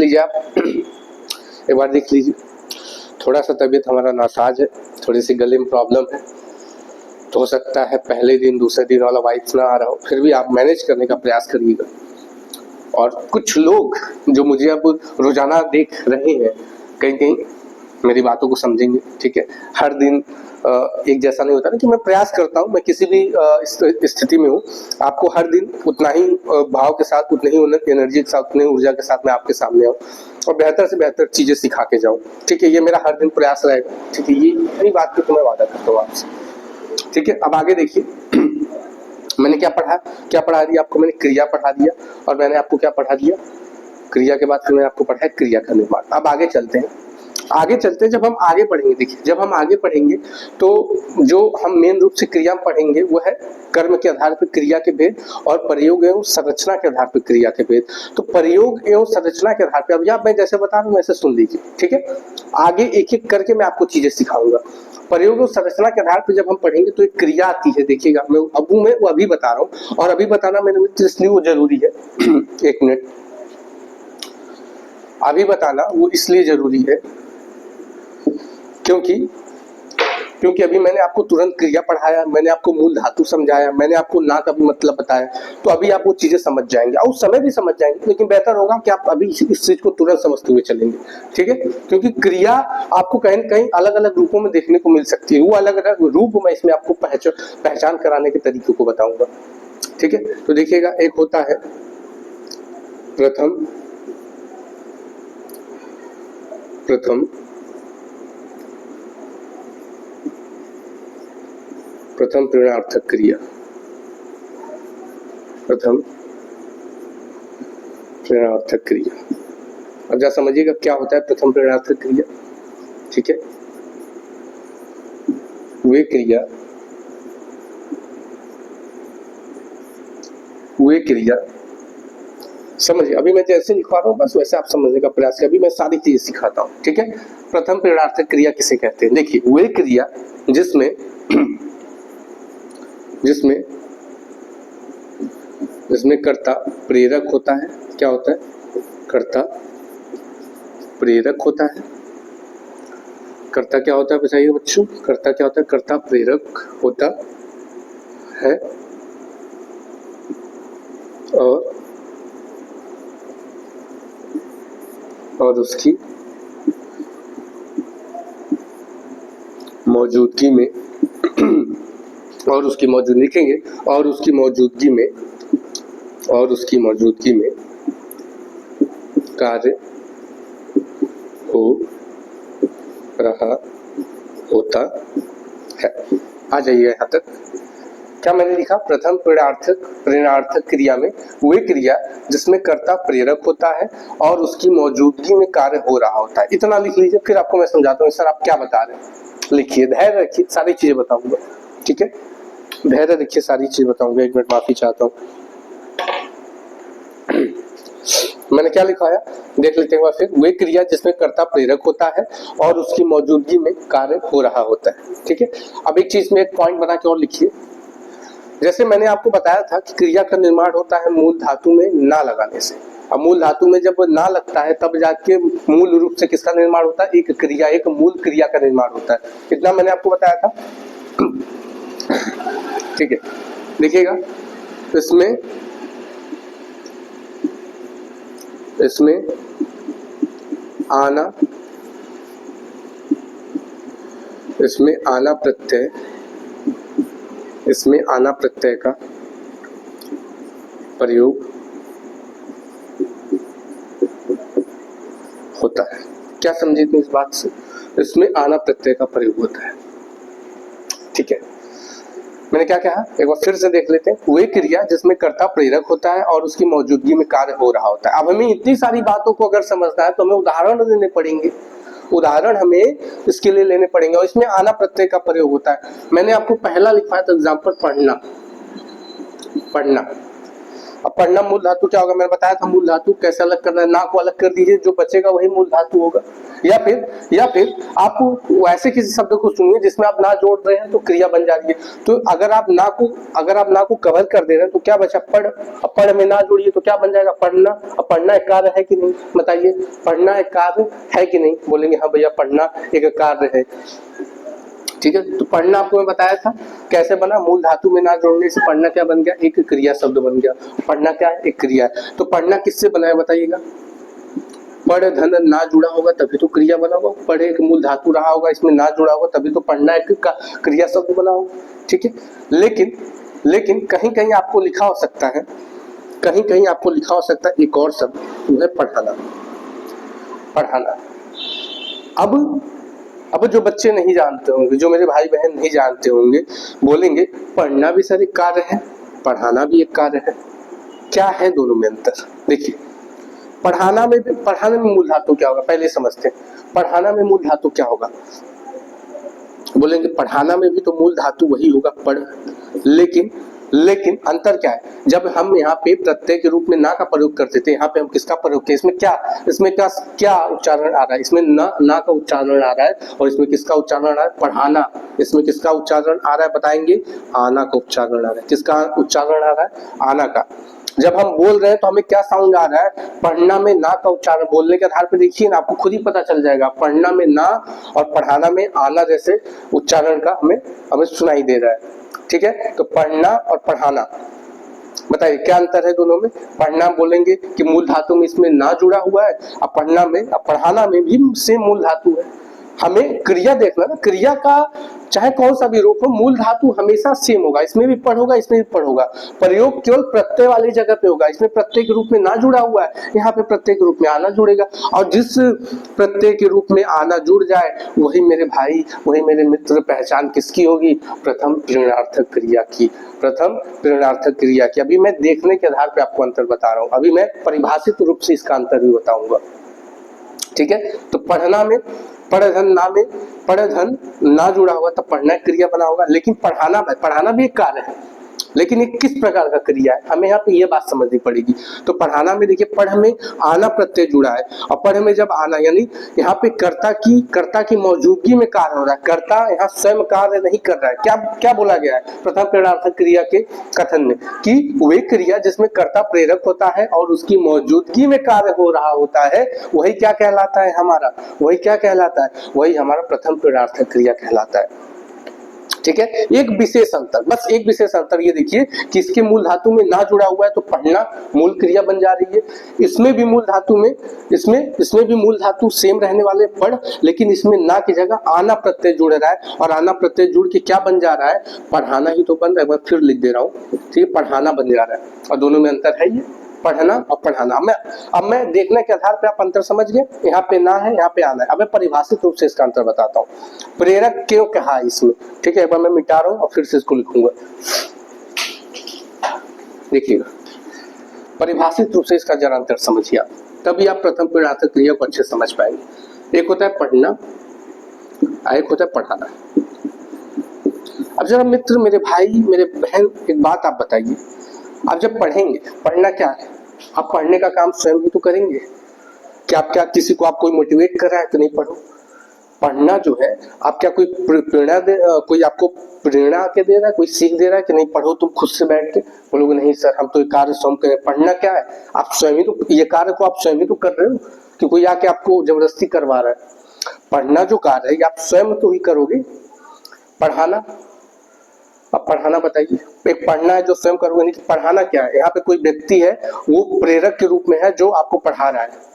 लीजिए, थोड़ा सा तबीयत हमारा नासाज है, थोड़ी सी गले में प्रॉब्लम है, तो हो सकता है पहले दिन दूसरे दिन वाला वाइब्स ना आ रहा हो, फिर भी आप मैनेज करने का प्रयास करिएगा। और कुछ लोग जो मुझे अब रोजाना देख रहे हैं, कहीं मेरी बातों को समझेंगे। ठीक है, हर दिन एक जैसा नहीं होता ना, कि मैं प्रयास करता हूँ, मैं किसी भी स्थिति में हूँ, आपको हर दिन उतना ही भाव के साथ, उतनी ही एनर्जी के साथ, उतनी ऊर्जा के साथ मैं आपके सामने आऊँ और बेहतर से बेहतर चीजें सिखा के जाऊँ। ठीक है, ये मेरा हर दिन प्रयास रहेगा। ठीक है, ये बात की तो मैं वादा करता हूँ आपसे। ठीक है, अब आगे देखिए मैंने क्या पढ़ा दिया आपको, मैंने क्रिया पढ़ा दिया और मैंने आपको क्या पढ़ा दिया, क्रिया के बाद फिर मैंने आपको पढ़ाया क्रिया का निर्माण। अब आगे चलते हैं, जब हम आगे पढ़ेंगे, देखिए जब हम आगे पढ़ेंगे तो जो हम मेन रूप से क्रिया पढ़ेंगे वो है कर्म के आधार पर क्रिया के भेद और प्रयोग एवं संरचना के आधार पर क्रिया के भेद। तो प्रयोग एवं संरचना के आधार पर, अब या मैं जैसे बता रहा हूँ वैसे सुन लीजिए, ठीक है। आगे एक एक करके मैं आपको चीजें सिखाऊंगा। प्रयोग और संरचना के आधार पर जब हम पढ़ेंगे तो एक क्रिया आती है, देखिएगा मैं वो अभी बता रहा हूँ, और अभी बताना मेरे मित्र इसलिए वो जरूरी है एक मिनट, अभी बताना वो इसलिए जरूरी है क्योंकि अभी मैंने आपको तुरंत क्रिया पढ़ाया, मैंने आपको मूल धातु समझाया, मैंने आपको ना का भी मतलब बताया, तो अभी आप वो चीजें समझ जाएंगे और उस समय भी समझ जाएंगे, लेकिन बेहतर होगा कि आप अभी इस चीज को तुरंत समझते हुए चलेंगे, ठीक है। क्योंकि क्रिया आपको कहीं न कहीं अलग अलग रूपों में देखने को मिल सकती है, वो अलग अलग रूप मैं इसमें आपको पहचान कराने के तरीकों को बताऊंगा, ठीक है। तो देखिएगा, एक होता है प्रथम प्रेरणार्थक क्रिया, अब जरा समझिएगा क्या होता है प्रथम प्रेरणार्थक क्रिया, ठीक है। वे क्रिया समझिए, अभी मैं जैसे लिखवा रहा हूँ बस वैसे आप समझने का प्रयास करें, अभी मैं सारी चीजें सिखाता हूँ, ठीक है। प्रथम प्रेरणार्थक क्रिया किसे कहते हैं? देखिए, वे क्रिया जिसमें कर्ता प्रेरक होता है। क्या होता है? कर्ता प्रेरक होता है। कर्ता क्या होता है बताइए बच्चों? कर्ता क्या होता है? कर्ता प्रेरक होता है और उसकी मौजूदगी में लिखेंगे, और उसकी मौजूदगी में कार्य हो रहा होता है। आ जाइए यहाँ तक। क्या मैंने लिखा? प्रथम प्रेरणार्थक क्रिया में वे क्रिया जिसमें कर्ता प्रेरक होता है और उसकी मौजूदगी में कार्य हो रहा होता है। इतना लिख लीजिए, फिर आपको मैं समझाता हूँ सर आप क्या बता रहे हैं। लिखिए, धैर्य रखिए, सारी चीजें बताऊंगा, ठीक है। धैर्य रखिए, सारी चीज बताऊंगा। एक मिनट माफी चाहता हूँ, मैंने क्या लिखाया देख लेते हैं फिर। वे क्रिया जिसमें कर्ता प्रेरक होता है और उसकी मौजूदगी में कार्य हो रहा होता है, ठीक है। अब एक चीज में एक पॉइंट बना के और लिखिए। जैसे मैंने आपको बताया था कि क्रिया का निर्माण होता है मूल धातु में ना लगाने से। अब मूल धातु में जब ना लगता है तब जाके मूल रूप से किसका निर्माण होता है? एक मूल क्रिया का निर्माण होता है। इतना मैंने आपको बताया था, ठीक है। देखिएगा, इसमें आना प्रत्यय का प्रयोग होता है। क्या समझे तुम इस बात से? इसमें आना प्रत्यय का प्रयोग होता है, ठीक है। मैंने क्या कहा एक बार फिर से देख लेते हैं। वे क्रिया जिसमें कर्ता प्रेरक होता है और उसकी मौजूदगी में कार्य हो रहा होता है। अब हमें इतनी सारी बातों को अगर समझना है तो हमें उदाहरण लेने पड़ेंगे, उदाहरण हमें इसके लिए लेने पड़ेंगे, और इसमें आना प्रत्यय का प्रयोग होता है। मैंने आपको पहला लिखवाया था एग्जाम्पल, पढ़ना। अब पढ़ना मूल धातु क्या होगा? मैंने बताया था मूल धातु कैसे अलग करना है। ना को अलग कर दीजिए, जो बचेगा वही मूल धातु होगा। या फिर आप वैसे किसी शब्द को सुनिए जिसमें आप ना जोड़ रहे हैं तो क्रिया बन जा रही है। तो अगर आप ना को कवर कर दे रहे हैं तो क्या बचा? पढ़। अब पढ़ में ना जोड़िए तो क्या बन जाएगा? पढ़ना। अब पढ़ना एक कार्य है कि नहीं बताइए? पढ़ना एक कार्य है कि नहीं? बोलेंगे हाँ भैया पढ़ना एक कार्य है, ठीक है। तो पढ़ना आपको मैं बताया था कैसे बना। मूल धातु में ना जोड़ने से पढ़ना क्या बन गया? एक क्रिया शब्द बन गया। पढ़ना क्या है? एक क्रिया है। तो पढ़ना किससे बना है बताइएगा? पढ़ धन ना जुड़ा होगा तभी तो क्रिया बना होगा। पढ़ एक मूल धातु रहा होगा, इसमें ना जुड़ा होगा तभी तो पढ़ना एक क्रिया शब्द बना होगा, ठीक है। लेकिन कहीं कहीं आपको लिखा हो सकता है, एक और शब्द, वो है पढ़ाना। अब जो बच्चे नहीं जानते होंगे, जो मेरे भाई बहन नहीं जानते होंगे, बोलेंगे पढ़ना भी सर एक कार्य है, पढ़ाना भी एक कार्य है। क्या है दोनों में अंतर? देखिए, पढ़ाने में मूल धातु क्या होगा पहले समझते हैं। पढ़ाना में मूल धातु क्या होगा? बोलेंगे पढ़ाना में भी तो मूल धातु वही होगा पढ़, लेकिन अंतर क्या है? जब हम यहाँ पे प्रत्यय के रूप में ना का प्रयोग करते थे, यहाँ पे हम किसका प्रयोग किए? इसमें क्या उच्चारण आ रहा है? इसमें ना का उच्चारण आ रहा है, और इसमें किसका उच्चारण आ रहा है? पढ़ाना। इसमें किसका उच्चारण आ रहा है बताएंगे? आना का उच्चारण आ रहा है। किसका उच्चारण आ रहा है? आना का। जब हम बोल रहे हैं तो हमें क्या साउंड आ रहा है? पढ़ना में ना का उच्चारण। बोलने के आधार पर देखिए ना, आपको खुद ही पता चल जाएगा। पढ़ना में ना और पढ़ाना में आना जैसे उच्चारण का हमें सुनाई दे रहा है। ठीक है, तो पढ़ना और पढ़ाना, बताइए क्या अंतर है दोनों में? पढ़ना बोलेंगे कि मूल धातु में इसमें ना जुड़ा हुआ है, और पढ़ाना में भी सेम मूल धातु है। हमें क्रिया देखना ना, क्रिया का चाहे कौन सा भी रूप हो, मूल धातु हमेशा सेम होगा। इसमें भी पढ़ होगा, इसमें भी पढ़ होगा। प्रयोग केवल प्रत्यय वाली जगह पे होगा। इसमें प्रत्यय के रूप में ना जुड़ा हुआ है, यहाँ पे प्रत्यय के रूप में आना जुड़ेगा। और जिस प्रत्यय के रूप में आना जुड़ जाए, वही मेरे भाई, वही मेरे मित्र, पहचान किसकी होगी? प्रथम प्रेरणार्थक क्रिया की। प्रथम प्रेरणार्थक क्रिया की। अभी मैं देखने के आधार पर आपको अंतर बता रहा हूँ, अभी मैं परिभाषित रूप से इसका अंतर भी बताऊंगा। ठीक है, तो पढ़ना में पढ़धन ना जुड़ा हुआ तब पढ़ना क्रिया बना होगा। लेकिन पढ़ाना भी एक कार्य है, लेकिन ये किस प्रकार का क्रिया है, हमें यहाँ पे ये बात समझनी पड़ेगी। तो पढ़ाना में देखिए, पढ़ में आना प्रत्यय जुड़ा है, और पढ़ में जब आना, यानी यहाँ पे कर्ता की मौजूदगी में कार्य हो रहा है। कर्ता यहाँ स्वयं कार्य नहीं कर रहा है। क्या बोला गया है प्रथम प्रेरणार्थक क्रिया के कथन में? कि वे क्रिया जिसमें कर्ता प्रेरक होता है और उसकी मौजूदगी में कार्य हो रहा होता है, वही क्या कहलाता है हमारा? वही हमारा प्रथम प्रेरणार्थक क्रिया कहलाता है। ठीक है, एक विशेष अंतर ये देखिए कि इसके मूल धातु में ना जुड़ा हुआ है, तो पढ़ना मूल क्रिया बन जा रही है। इसमें भी मूल धातु सेम रहने वाले पढ़, लेकिन इसमें ना की जगह आना प्रत्यय जुड़ रहा है, और आना प्रत्यय जुड़ के क्या बन जा रहा है? पढ़ाना ही तो बन रहा है। एक बार फिर लिख दे रहा हूँ, ठीक है, पढ़ाना बन जा रहा है, और दोनों में अंतर है ये, पढ़ना और पढ़ाना। अब मैं देखने के आधार पे आप अंतर समझ गए। यहाँ पे ना है, यहाँ पे आना है। अब मैं परिभाषित रूप से इसका अंतर बताता हूँ। प्रेरक क्यों कहा इसमें? ठीक है, एक बार मैं मिटा रहा हूँ और फिर से इसको लिखूंगा। देखिएगा, परिभाषित रूप से इसका जरा अंतर समझिए आप, तभी आप प्रथम प्रेरणार्थक क्रिया को अच्छे समझ पाएंगे। एक होता है पढ़ना, एक होता है पढ़ाना। अब जरा मित्र, मेरे भाई, मेरे बहन, एक बात आप बताइए, आप जब पढ़ेंगे, पढ़ना क्या है? आप पढ़ने का काम स्वयं ही तो करेंगे। क्या किसी को आप कोई मोटिवेट कर रहा है कि नहीं पढ़ो? पढ़ना जो है, आप क्या कोई कोई आपको प्रेरणा के दे रहा है, कोई सीख दे रहा है कि नहीं पढ़ो तुम खुद से बैठ के? बोलोगे नहीं सर, हम तो ये कार्य स्वयं करें। पढ़ना क्या है? आप स्वयं ही तो ये कार्य को आप स्वयं ही तो कर रहे हो, कि कोई आके आपको जबरदस्ती करवा रहा है। पढ़ना जो कार्य है, आप स्वयं तो ही करोगे। पढ़ाना, अब पढ़ाना बताइए। एक पढ़ना है जो स्वयं करोगे, नहीं। पढ़ाना क्या है? यहाँ पे कोई व्यक्ति है, वो प्रेरक के रूप में है, जो आपको पढ़ा रहा है।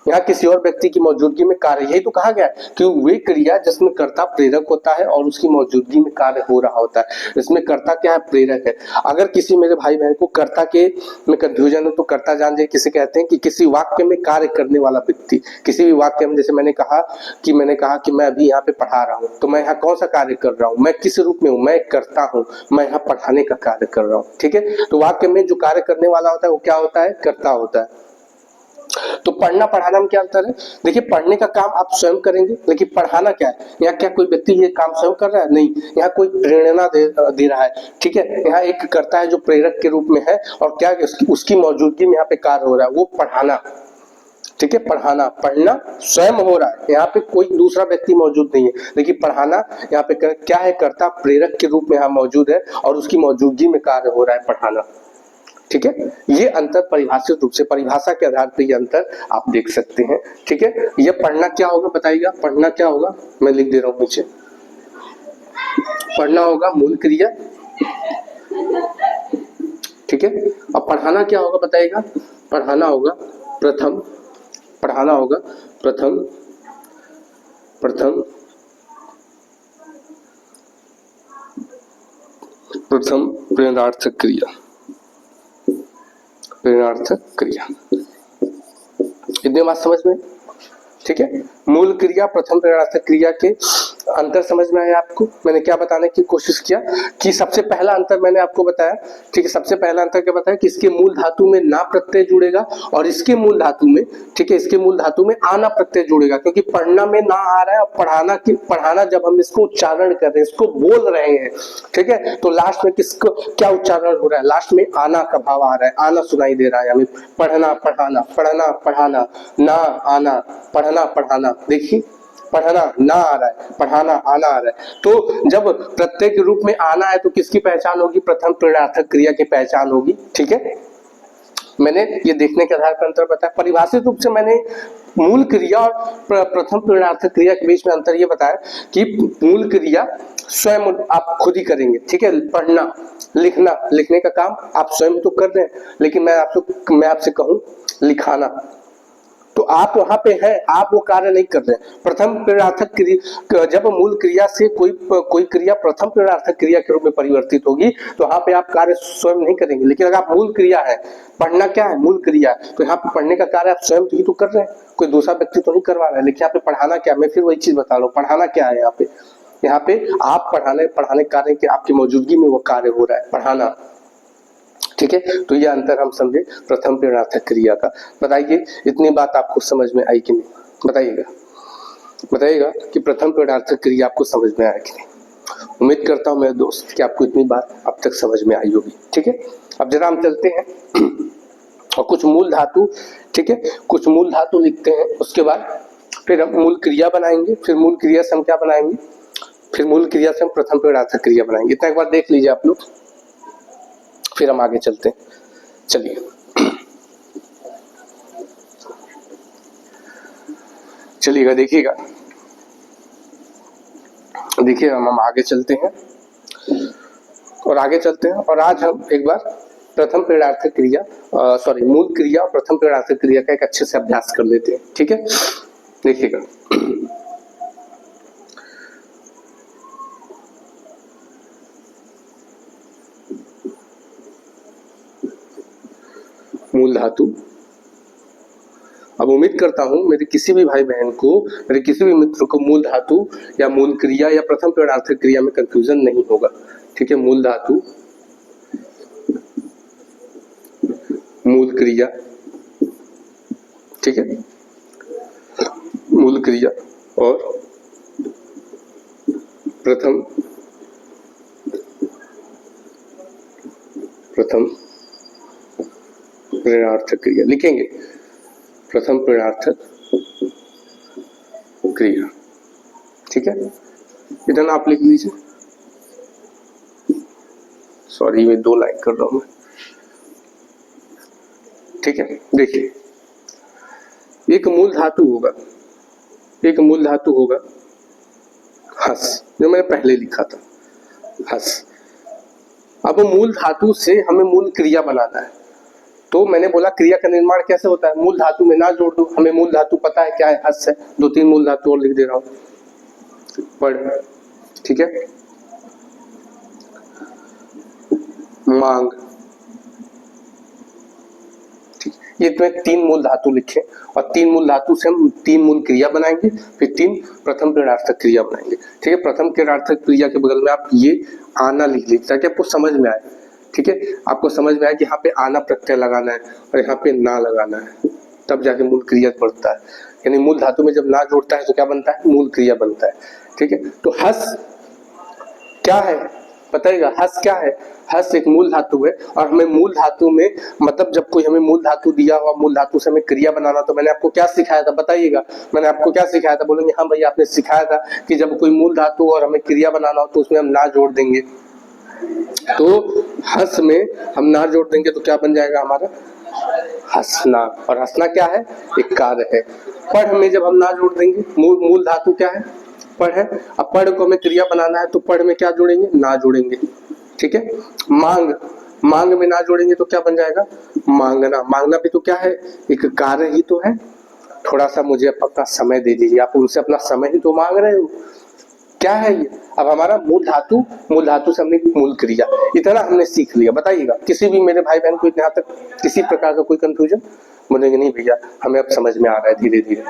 यहाँ किसी और व्यक्ति की मौजूदगी में कार्य, यही तो कहा गया है कि वे क्रिया जिसमें कर्ता प्रेरक होता है और उसकी मौजूदगी में कार्य हो रहा होता है। इसमें कर्ता क्या है? प्रेरक है। अगर किसी मेरे भाई बहन को कर्ता के में कंफ्यूजन हो, तो कर्ता जान जाए किसे कहते हैं? कि किसी वाक्य में कार्य करने वाला व्यक्ति। किसी भी वाक्य में, जैसे मैंने कहा कि मैं अभी यहाँ पे पढ़ा रहा हूँ, तो मैं यहाँ कौन सा कार्य कर रहा हूँ? मैं किस रूप में हूँ? मैं कर्ता हूँ, मैं यहाँ पढ़ाने का कार्य कर रहा हूँ। ठीक है, तो वाक्य में जो कार्य करने वाला होता है वो क्या होता है? कर्ता होता है। तो पढ़ना पढ़ाना में क्या अंतर है? देखिए, पढ़ने का काम आप स्वयं करेंगे, लेकिन पढ़ाना क्या है? यहाँ क्या कोई व्यक्ति ये काम स्वयं कर रहा है? नहीं, यहाँ कोई प्रेरणा दे रहा है। ठीक है, यहाँ एक कर्ता है जो प्रेरक के रूप में है, और क्या उसकी मौजूदगी में यहाँ पे कार्य हो रहा है, वो पढ़ाना। ठीक है, पढ़ना स्वयं हो रहा है, यहाँ पे कोई दूसरा व्यक्ति मौजूद नहीं है। लेकिन पढ़ाना यहाँ पे क्या है? कर्ता प्रेरक के रूप में यहाँ मौजूद है, और उसकी मौजूदगी में कार्य हो रहा है, पढ़ाना। ठीक है, ये अंतर परिभाषित रूप से, परिभाषा के आधार पर ये अंतर आप देख सकते हैं। ठीक है, ये पढ़ना क्या होगा बताइएगा? पढ़ना क्या होगा? मैं लिख दे रहा हूं नीचे। पढ़ना होगा मूल क्रिया। ठीक है, अब पढ़ाना क्या होगा बताइएगा? पढ़ाना होगा प्रथम प्रेरणार्थक क्रिया। इतनी बात समझ में? ठीक है, मूल क्रिया प्रथम प्रेरणार्थक क्रिया के अंतर समझ में आया आपको? मैंने क्या बताने की कोशिश किया कि सबसे पहला अंतर मैंने आपको बताया, ठीक है, सबसे पहला अंतर क्या बताया कि इसके मूल धातु में ना प्रत्यय जुड़ेगा और इसके मूल धातु में, ठीक है, इसके मूल धातु में आना प्रत्यय जुड़ेगा, क्योंकि पढ़ना में ना आ रहा है और पढ़ाना जब हम इसको उच्चारण कर रहे हैं, इसको बोल रहे हैं, ठीक है, तो लास्ट में किसको क्या उच्चारण हो रहा है? लास्ट में आना का भाव आ रहा है, आना सुनाई दे रहा है हमें। पढ़ना पढ़ाना, पढ़ना पढ़ाना, ना आना, पढ़ना पढ़ाना, देखिए पढ़ना ना आ रहा है, पढ़ाना आना आ रहा है। तो जब प्रत्यय के रूप में आना है तो किसकी पहचान होगी? प्रथम प्रेरणार्थक क्रिया की पहचान होगी, ठीक है। मैंने ये देखने के आधार पर अंतर बताया। परिभाषित रूप से मैंने मूल क्रिया और प्रथम प्रेरणार्थक क्रिया के बीच में अंतर ये बताया कि मूल क्रिया स्वयं आप खुद ही करेंगे, ठीक है, पढ़ना लिखना, लिखने का काम आप स्वयं तो कर रहे हैं, लेकिन मैं आपसे कहूं लिखाना, तो आप वहां पे हैं, आप वो कार्य नहीं कर रहे हैं। प्रथम प्रेरणार्थक क्रिया, जब मूल क्रिया से कोई क्रिया प्रथम प्रेरणार्थक क्रिया के रूप में परिवर्तित होगी तो वहां पे आप कार्य स्वयं नहीं करेंगे। लेकिन अगर आप मूल क्रिया है, पढ़ना क्या है? मूल क्रिया, तो यहाँ पे पढ़ने का कार्य आप स्वयं ही तो कर रहे हैं, कोई दूसरा व्यक्ति तो नहीं करवा रहा है। लेकिन यहाँ पे पढ़ाना क्या है? मैं फिर वही चीज बता रहा हूँ, पढ़ाना क्या है? यहाँ पे आप पढ़ाने कार्य के आपकी मौजूदगी में वो कार्य हो रहा है, पढ़ाना, ठीक है। तो ये अंतर हम समझे प्रथम प्रेरणार्थक क्रिया का। बताइए इतनी बात आपको समझ में आई कि नहीं? बताइएगा कि प्रथम प्रेरणार्थक क्रिया आपको समझ में आया कि नहीं। उम्मीद करता हूं मेरे दोस्त कि आपको इतनी बात अब तक समझ में आई होगी, ठीक है। अब जरा हम चलते हैं और कुछ मूल धातु, ठीक है, कुछ मूल धातु लिखते हैं, उसके बाद फिर हम मूल क्रिया बनाएंगे, फिर मूल क्रिया से हम क्या बनाएंगे? फिर मूल क्रिया से हम प्रथम प्रेरणार्थक क्रिया बनाएंगे। इतना एक बार देख लीजिए आप लोग, फिर हम आगे चलते हैं। चलिएगा, देखिएगा हम आगे चलते हैं और आज हम एक बार प्रथम प्रेरणार्थक क्रिया मूल क्रिया और प्रथम प्रेरणार्थक क्रिया का एक अच्छे से अभ्यास कर लेते हैं, ठीक है। देखिएगा मूल धातु। अब उम्मीद करता हूं मेरे किसी भी भाई बहन को, मेरे किसी भी मित्र को मूल धातु या मूल क्रिया या प्रथम प्रेरणार्थक क्रिया में कंफ्यूजन नहीं होगा, ठीक है। मूल धातु, मूल क्रिया, ठीक है, मूल क्रिया और प्रथम प्रेरणार्थक क्रिया लिखेंगे। प्रथम प्रेरणार्थक क्रिया, ठीक है। इधर आप लिख लीजिए, सॉरी मैं 2 लाइन कर रहा हूं, ठीक है। देखिए एक मूल धातु होगा हस, जो मैंने पहले लिखा था, हस। अब मूल धातु से हमें मूल क्रिया बनाना है, तो मैंने बोला क्रिया का निर्माण कैसे होता है? मूल धातु में ना जोड़ दो, हमें मूल धातु पता है क्या है, हस है। 2-3 मूल धातु और लिख दे रहा हूं, पढ़, ठीक है, मांग, ठीक। ये तो 3 मूल धातु लिखे और 3 मूल धातु से हम 3 मूल क्रिया बनाएंगे, फिर 3 प्रथम प्रेरणार्थक क्रिया बनाएंगे, ठीक है। प्रथम प्रेरणार्थक क्रिया के बगल में आप ये आना लिख लीजिए ताकि आपको समझ में आए, ठीक है। आपको समझ में आया कि यहाँ पे आना प्रत्यय लगाना है और यहाँ पे ना लगाना है, तब जाके मूल क्रिया बनता है। यानी मूल धातु में जब ना जोड़ता है तो क्या बनता है? मूल क्रिया बनता है, ठीक है। तो हस क्या है बताइएगा? हस क्या है? हस एक मूल धातु है और हमें मूल धातु में, मतलब जब कोई हमें मूल धातु दिया हुआ, मूल धातु से हमें क्रिया बनाना, तो मैंने आपको क्या सिखाया था? बताइएगा, मैंने आपको क्या सिखाया था? बोलेंगे हाँ भैया आपने सिखाया था कि जब कोई मूल धातु और हमें क्रिया बनाना हो तो उसमें हम ना जोड़ देंगे। तो हस में हम ना जोड़ देंगे तो क्या बन जाएगा हमारा? हंसना। और हंसना क्या है? एक कार्य है। पढ़ में जब हम ना जोड़ देंगे, मूल धातु क्या है? पढ़ है। अब पढ़ को हमें क्रिया बनाना है तो पढ़ में क्या जोड़ेंगे? ना जोड़ेंगे, ठीक है। मांग में ना जोड़ेंगे तो क्या बन जाएगा? मांगना। मांगना भी तो क्या है? एक कार्य ही तो है। थोड़ा सा मुझे अपना समय दे दीजिए, आप उनसे अपना समय ही तो मांग रहे हो, क्या है ये? अब हमारा मूल धातु से हमने मूल क्रिया, इतना हमने सीख लिया। बताइएगा किसी भी मेरे भाई बहन को यहाँ तक किसी प्रकार का कोई कंफ्यूजन? बोलेंगे नहीं भैया हमें अब समझ में आ रहा है धीरे धीरे।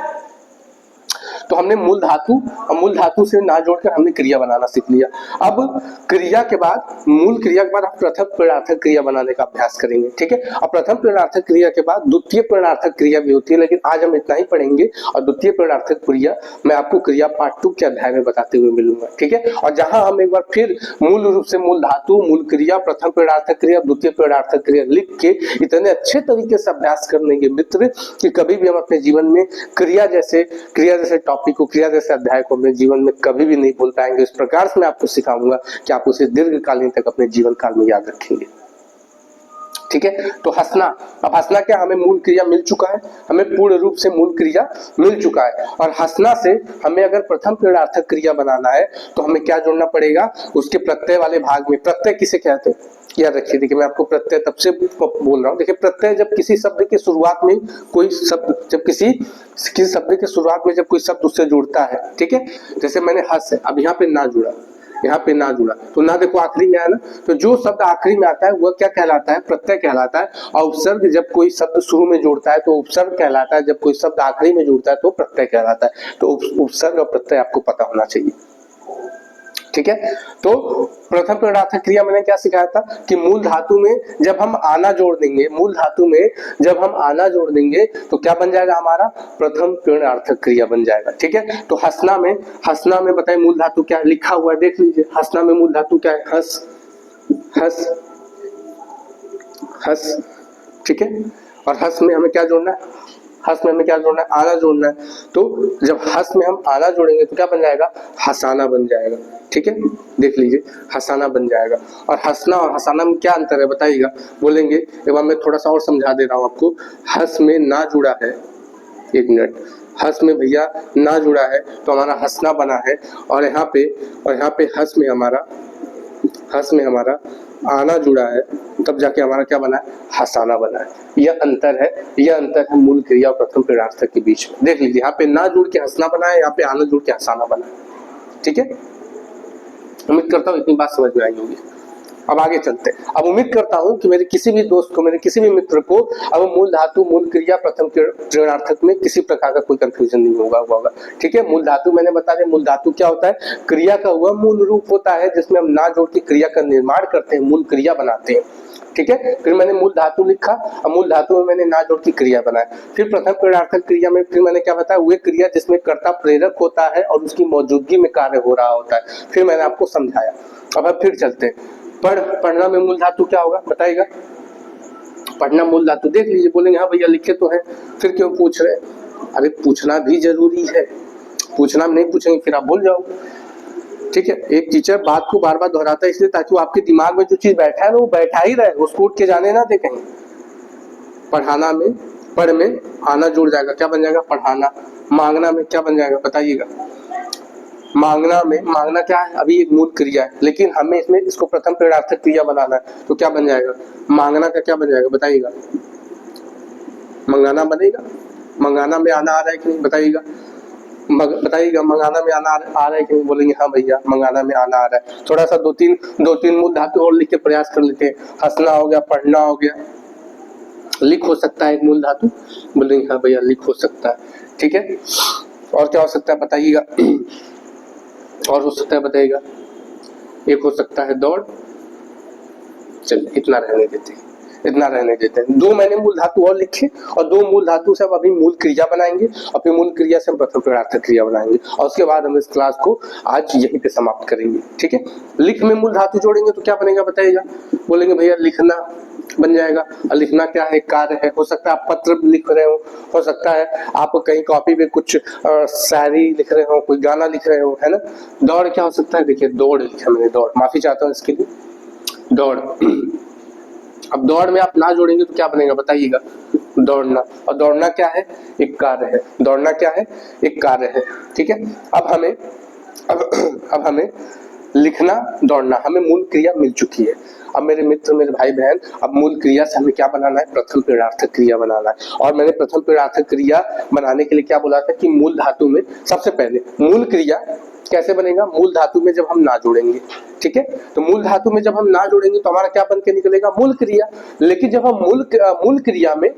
तो हमने मूल धातु और मूल धातु से ना जोड़कर हमने क्रिया बनाना सीख लिया। अब क्रिया के बाद, मूल क्रिया के बाद हम प्रथम प्रेरणार्थक क्रिया बनाने का अभ्यास करेंगे, ठीक है। और प्रथम प्रेरणार्थक क्रिया के बाद द्वितीय प्रेरणार्थक क्रिया भी होती है, लेकिन आज हम इतना ही पढ़ेंगे और द्वितीय प्रेरणार्थक क्रिया मैं आपको क्रिया पार्ट 2 के अध्याय में बताते हुए मिलूंगा, ठीक है। और जहां हम एक बार फिर मूल रूप से मूल धातु, मूल क्रिया, प्रथम प्रेरणार्थक क्रिया, द्वितीय प्रेरणार्थक क्रिया लिख के इतने अच्छे तरीके से अभ्यास कर लेंगे मित्र कि कभी भी हम अपने जीवन में क्रिया जैसे टॉपिक को, क्रिया जैसे अध्याय को अपने जीवन में कभी भी नहीं भूल पाएंगे। इस प्रकार से मैं आपको सिखाऊंगा कि आप उसे दीर्घकालीन तक अपने जीवन काल में याद रखेंगे, ठीक है। तो हंसना, अब हंसना क्या, हमें मूल क्रिया मिल चुका है, हमें पूर्ण रूप से मूल क्रिया मिल चुका है। और हंसना से हमें अगर प्रथम प्रेरणार्थक क्रिया बनाना है तो हमें क्या जोड़ना पड़ेगा, उसके प्रत्यय वाले भाग में। प्रत्यय किसे कहते हैं याद रखिए, देखिए मैं आपको प्रत्यय तब से बोल रहा हूँ। देखिए प्रत्यय जब किसी शब्द के शुरुआत में कोई शब्द, जब किसी शब्द के शुरुआत में जब कोई शब्द उससे जुड़ता है, ठीक है। जैसे मैंने हंस है, अब यहाँ पे ना जुड़ा, यहाँ पे ना जुड़ा, तो ना देखो आखिरी में है ना, तो जो शब्द आखिरी में आता है वह क्या कहलाता है, प्रत्यय कहलाता है। और उपसर्ग जब कोई शब्द शुरू में जुड़ता है तो उपसर्ग कहलाता है, जब कोई शब्द आखिरी में जुड़ता है तो प्रत्यय कहलाता है। तो उपसर्ग और प्रत्यय आपको पता होना चाहिए, ठीक है। तो प्रथम प्रेरणार्थक क्रिया मैंने क्या सिखाया था कि मूल धातु में जब हम आना जोड़ देंगे, मूल धातु में जब हम आना जोड़ देंगे तो क्या बन जाएगा, हमारा प्रथम प्रेरणार्थक क्रिया बन जाएगा, ठीक है। तो हंसना में बताइए मूल धातु क्या है, लिखा हुआ है देख लीजिए। हंसना में मूल धातु क्या है, हंस, हंस, हंस, ठीक है। और हंस में हमें क्या जोड़ना है, हंस में हमें क्या जोड़ना है, आना जोड़ना है। तो जब हंस में हम आना जोड़ेंगे तो क्या बन जाएगा, हंसाना बन जाएगा, ठीक है। देख लीजिए हंसाना बन जाएगा। और हंसना और हंसाना में क्या अंतर है बताइएगा, बोलेंगे। एक बार मैं थोड़ा सा और समझा दे रहा हूँ आपको। हंस में ना जुड़ा है, एक मिनट, हंस में भैया ना जुड़ा है तो हमारा हंसना बना है। और यहाँ पे हंस में हमारा आना जुड़ा है, तब जाके हमारा क्या बना है, हंसाना बना है। यह अंतर है मूल क्रिया और प्रथम प्रेरणार्थक के बीच में। देख लीजिए यहाँ पे ना जुड़ के हंसना बना है, यहाँ पे आना जुड़ के हंसाना बना है, ठीक है। उम्मीद करता हूँ इतनी बात समझ में आई होगी। अब आगे चलते हैं। अब उम्मीद करता हूँ कि मेरे किसी भी दोस्त को, मेरे किसी भी मित्र को अब मूल धातु, मूल क्रिया, प्रथम प्रेरणार्थक में किसी प्रकार का कोई कंफ्यूजन नहीं होगा, ठीक है। मूल धातु मैंने बता दिया, मूल धातु क्या होता है, क्रिया का वह मूल रूप होता है जिसमें हम ना जोड़ के क्रिया का निर्माण करते हैं, मूल क्रिया बनाते हैं, ठीक है। फिर मैंने मूल धातु लिखा और मूल धातु में मैंने ना जोड़ की क्रिया बनाया। फिर प्रथम प्रेरणार्थक क्रिया में फिर मैंने क्या बताया, वह क्रिया जिसमें कर्ता प्रेरक होता है और उसकी मौजूदगी में कार्य हो रहा होता है। फिर मैंने आपको समझाया। अब फिर चलते हैं। पढ़ना में मूल धातु क्या होगा बताइएगा, पढ़ना मूल धातु देख लीजिए। बोलेंगे हाँ भैया लिखे तो है, फिर क्यों पूछ रहे, अरे पूछना भी जरूरी है, पूछना नहीं पूछेंगे फिर आप भूल जाओगे, ठीक है। एक टीचर बात को बार बार दोहराता है इसलिए ताकि वो आपके दिमाग में जो चीज बैठा है ना वो बैठा ही रहे, उसको उठ के जाने ना दे कहीं। पढ़ाना में, पढ़ में आना जुड़ जाएगा, क्या बन जाएगा, पढ़ाना। मांगना में क्या बन जाएगा बताइएगा, मांगना क्या है, अभी एक मूल क्रिया है, लेकिन हमें इसको प्रथम प्रेरणार्थक क्रिया बनाना है तो क्या बन जाएगा, मांगना का क्या बन जाएगा बताइएगा, मंगाना बनेगा। मंगाना में आना आ रहा है कि नहीं बताइएगा, मंगाना में आना आ रहा है कि नहीं, बोलेंगे हाँ भैया मंगाना में आना आ रहा है। थोड़ा सा दो तीन मूल धातु और लिख के प्रयास कर लेते हैं। हंसना हो गया, पढ़ना हो गया, लिख हो सकता है एक मूल धातु, बोलेंगे हाँ भैया लिख हो सकता है, ठीक है। और क्या हो सकता है बताइएगा, और हो सकता है बताइएगा, एक हो सकता है दौड़। चलिए इतना रहने देते हैं। दो मैंने मूल धातु और लिखे और दो मूल धातु से हम अभी मूल क्रिया बनाएंगे और फिर मूल क्रिया से हम प्रथम प्रेरणार्थक क्रिया बनाएंगे और उसके बाद हम इस क्लास को आज यहीं पे समाप्त करेंगे, ठीक है। लिख में मूल धातु जोड़ेंगे तो क्या बनेगा बताइएगा, बोलेंगे भैया लिखना बन जाएगा। और लिखना क्या है, कार्य है। हो सकता है आप पत्र लिख रहे हो सकता है आप कहीं कॉपी पे कुछ शायरी लिख रहे हो, कोई गाना लिख रहे हो, है ना। दौड़ क्या हो सकता है, देखिए दौड़ लिखा मैंने, दौड़, माफी चाहता हूँ इसके लिए, दौड़। अब दौड़ में आप ना जोड़ेंगे तो क्या बनेगा बताइएगा, दौड़ना। और दौड़ना क्या है, एक कार्य है। दौड़ना क्या है, एक कार्य है, ठीक है। अब हमें लिखना, दौड़ना, हमें मूल क्रिया मिल चुकी है। अब मेरे मित्र, मेरे भाई बहन, अब मूल क्रिया से हमें क्या बनाना है, प्रथम प्रेरणार्थक क्रिया बनाना है। और मैंने प्रथम प्रेरणार्थक क्रिया बनाने के लिए क्या बोला था कि मूल धातु में सबसे पहले मूल क्रिया कैसे बनेगा, मूल धातु में जब हम ना जोड़ेंगे, ठीक है। तो मूल धातु में जब हम ना जोड़ेंगे तो हमारा क्या बन के निकलेगा, मूल क्रिया। लेकिन जब हम मूल क्रिया में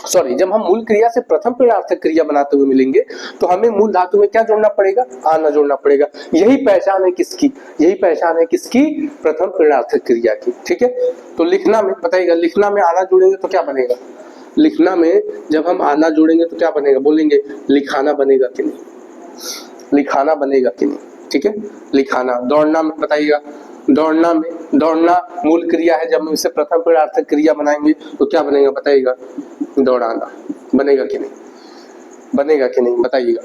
सॉरी, जब हम मूल क्रिया से प्रथम प्रेरणार्थक क्रिया बनाते हुए मिलेंगे तो हमें मूल धातु में क्या जोड़ना पड़ेगा, आना जोड़ना पड़ेगा। यही पहचान है किसकी, यही पहचान है किसकी, प्रथम प्रेरणार्थक क्रिया की। ठीक है, तो लिखना में बताइएगा, लिखना में आना जोड़ेंगे तो क्या बनेगा, लिखना में जब हम आना जोड़ेंगे तो क्या बनेगा, बोलेंगे लिखाना बनेगा कि नहीं, लिखाना बनेगा कि नहीं। ठीक है, लिखाना। दौड़ना में बताइएगा, दौड़ना में, दौड़ना मूल क्रिया है, जब हम इसे प्रथम प्रेरणार्थक क्रिया बनाएंगे तो क्या बनेगा बताइएगा, दौड़ाना बनेगा कि नहीं, बनेगा कि नहीं बताइएगा।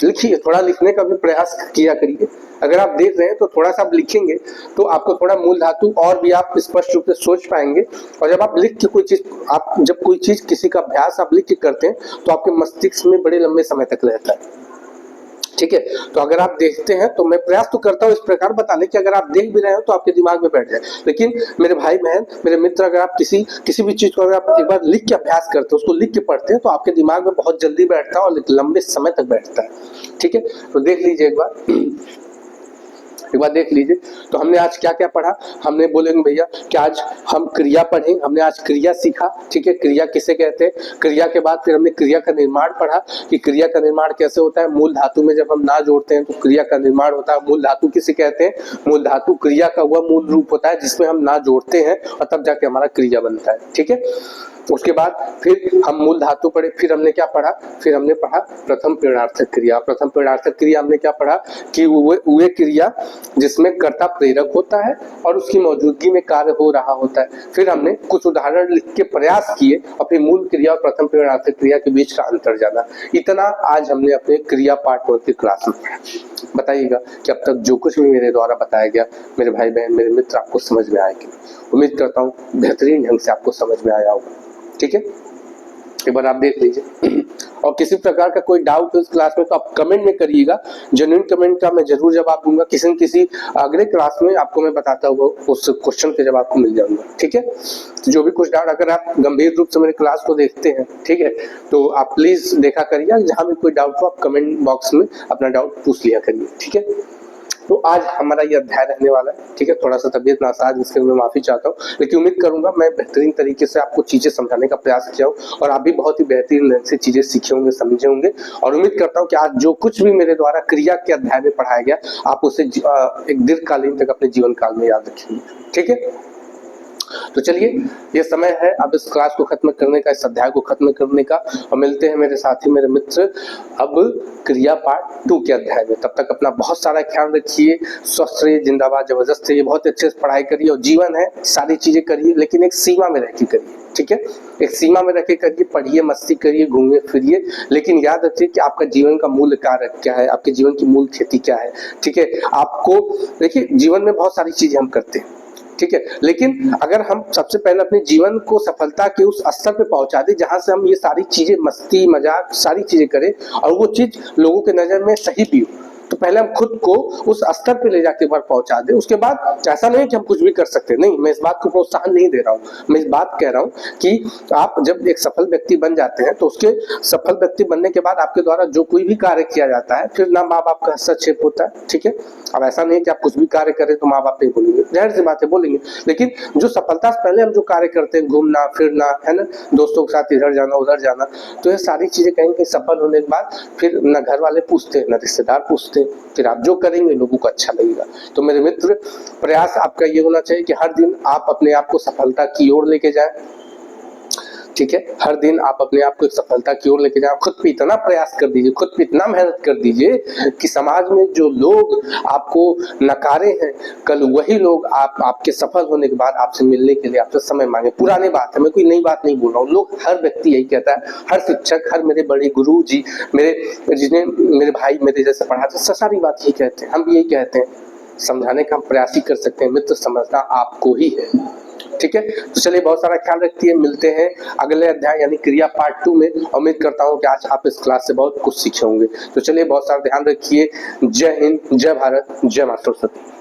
लिखिए, थोड़ा लिखने का भी प्रयास किया करिए। अगर आप देख रहे हैं तो थोड़ा सा आप लिखेंगे तो आपको थोड़ा मूल धातु और भी आप स्पष्ट रूप से सोच पाएंगे। और जब आप लिख के कोई चीज, आप जब कोई चीज किसी का अभ्यास आप लिख के करते हैं तो आपके मस्तिष्क में बड़े लंबे समय तक रहता है। ठीक है, तो अगर आप देखते हैं तो मैं प्रयास तो करता हूँ इस प्रकार बताने कि अगर आप देख भी रहे हो तो आपके दिमाग में बैठ जाए। लेकिन मेरे भाई बहन, मेरे मित्र, अगर आप किसी भी चीज को अगर आप एक बार लिख के अभ्यास करते हो, उसको लिख के पढ़ते हैं तो आपके दिमाग में बहुत जल्दी बैठता है और लंबे समय तक बैठता है। ठीक है, तो देख लीजिए एक बार देख लीजिए। तो हमने आज क्या क्या पढ़ा, हमने बोलेंगे भैया कि आज हम क्रिया पढ़े, हमने आज क्रिया सीखा। ठीक है, क्रिया किसे कहते हैं, क्रिया के बाद फिर हमने क्रिया का निर्माण पढ़ा कि क्रिया का निर्माण कैसे होता है। मूल धातु में जब हम ना जोड़ते हैं तो क्रिया का निर्माण होता है। मूल धातु किसे कहते हैं, मूल धातु क्रिया का वह मूल रूप होता है जिसमें हम ना जोड़ते हैं और तब जाके हमारा क्रिया बनता है। ठीक है, उसके बाद फिर हम मूल धातु पढ़े, फिर हमने क्या पढ़ा, फिर हमने पढ़ा प्रथम प्रेरणार्थक क्रिया। प्रथम प्रेरणार्थक क्रिया हमने क्या पढ़ा कि वे क्रिया जिसमें कर्ता प्रेरक होता है और उसकी मौजूदगी में कार्य हो रहा होता है। फिर हमने कुछ उदाहरण लिख के प्रयास किए और फिर मूल क्रिया और प्रथम प्रेरणार्थक क्रिया के बीच का अंतर जाना। इतना आज हमने अपने क्रिया पार्ट 1 की क्लास में पढ़ा। बताइएगा कि अब तक जो कुछ भी मेरे द्वारा बताया गया, मेरे भाई बहन, मेरे मित्र, आपको समझ में आएगी। उम्मीद करता हूँ बेहतरीन ढंग से आपको समझ में आया होगा। ठीक है, एक बार आप देख लीजिए। और किसी प्रकार का कोई डाउट हो इस क्लास में तो आप कमेंट में करिएगा। जेन्युइन कमेंट का मैं जरूर जवाब दूंगा। किसी न किसी अगले क्लास में आपको मैं बताता हुआ उस क्वेश्चन के जवाब को मिल जाऊंगा। ठीक है, तो जो भी कुछ डाउट, अगर आप गंभीर रूप से मेरे क्लास को देखते हैं, ठीक है, तो आप प्लीज देखा करिए। जहां भी कोई डाउट हो आप कमेंट बॉक्स में अपना डाउट पूछ लिया करिए। ठीक है, तो आज हमारा ये अध्याय रहने वाला है। ठीक है, थोड़ा सा तबीयत नासाज, इसके लिए मैं माफी चाहता हूँ, लेकिन उम्मीद करूंगा मैं बेहतरीन तरीके से आपको चीजें समझाने का प्रयास किया हूँ और आप भी बहुत ही बेहतरीन ढंग से चीजें सीखे होंगे, समझे होंगे। और उम्मीद करता हूँ कि आज जो कुछ भी मेरे द्वारा क्रिया के अध्याय में पढ़ाया गया, आप उसे एक दीर्घकालीन तक अपने जीवन काल में याद रखेंगे। ठीक है, तो चलिए, ये समय है अब इस क्लास को खत्म करने का, इस अध्याय को खत्म करने का। और मिलते हैं मेरे साथी, मेरे मित्र, अब क्रिया पार्ट 2 के अध्याय में। तब तक अपना बहुत सारा ख्याल रखिए। स्वस्थ रहिए, जिंदाबाद, जबरदस्त रहिए, बहुत अच्छे से पढ़ाई करिए। और जीवन है, सारी चीजें करिए, लेकिन एक सीमा में रह के करिए। ठीक है, एक सीमा में रखे करिए, पढ़िए, मस्ती करिए, घूमिए फिरिए, लेकिन याद रखिए कि आपका जीवन का मूल कार्य क्या है, आपके जीवन की मूल खेती क्या है। ठीक है, आपको देखिए, जीवन में बहुत सारी चीजें हम करते हैं, ठीक है, लेकिन अगर हम सबसे पहले अपने जीवन को सफलता के उस स्तर पे पहुंचा दे जहां से हम ये सारी चीजें, मस्ती मजाक सारी चीजें करें और वो चीज लोगों के नजर में सही भी हो, तो पहले हम खुद को उस स्तर पे ले जाके बार पहुंचा दे। उसके बाद ऐसा नहीं कि हम कुछ भी कर सकते, नहीं, मैं इस बात को प्रोत्साहन नहीं दे रहा हूँ। मैं इस बात कह रहा हूँ कि आप जब एक सफल व्यक्ति बन जाते हैं तो उसके सफल व्यक्ति बनने के बाद आपके द्वारा जो कोई भी कार्य किया जाता है, फिर ना माँ बाप का हस्तक्षेप होता है। ठीक है, अब ऐसा नहीं कि आप कुछ भी कार्य करें तो माँ बाप नहीं बोलेंगे, जाहिर सी बात है बोलेंगे, लेकिन जो सफलता से पहले हम जो कार्य करते हैं, घूमना फिरना, है ना, दोस्तों के साथ इधर जाना उधर जाना, तो ये सारी चीजें कहीं कहीं सफल होने के बाद फिर न घर वाले पूछते, न रिश्तेदार पूछते, फिर आप जो करेंगे लोगों को अच्छा लगेगा। तो मेरे मित्र, प्रयास आपका ये होना चाहिए कि हर दिन आप अपने आप को सफलता की ओर लेके जाएं। ठीक है, हर दिन आप अपने आप को एक सफलता की ओर लेके जाएं। खुद पे इतना प्रयास कर दीजिए, खुद पे इतना मेहनत कर दीजिए कि समाज में जो लोग आपको नकारे हैं, कल वही लोग आपके सफल होने के बाद आपसे मिलने के लिए आपसे समय मांगे। पुरानी बात है, मैं कोई नई बात नहीं बोल रहा हूँ। लोग, हर व्यक्ति यही कहता है, हर शिक्षक, हर मेरे बड़े गुरु जी, जिन्हें मेरे भाई मेरे जैसे पढ़ाते, सारी बात यही कहते हैं, हम भी यही कहते हैं। समझाने का हम प्रयास ही कर सकते हैं, मित्र, समझना आपको ही है। ठीक है, तो चलिए, बहुत सारा ख्याल रखिए। मिलते हैं अगले अध्याय यानी क्रिया पार्ट 2 में। उम्मीद करता हूँ कि आज आप इस क्लास से बहुत कुछ सीखे होंगे। तो चलिए, बहुत सारा ध्यान रखिए। जय हिंद, जय भारत, जय माता सरस्वती।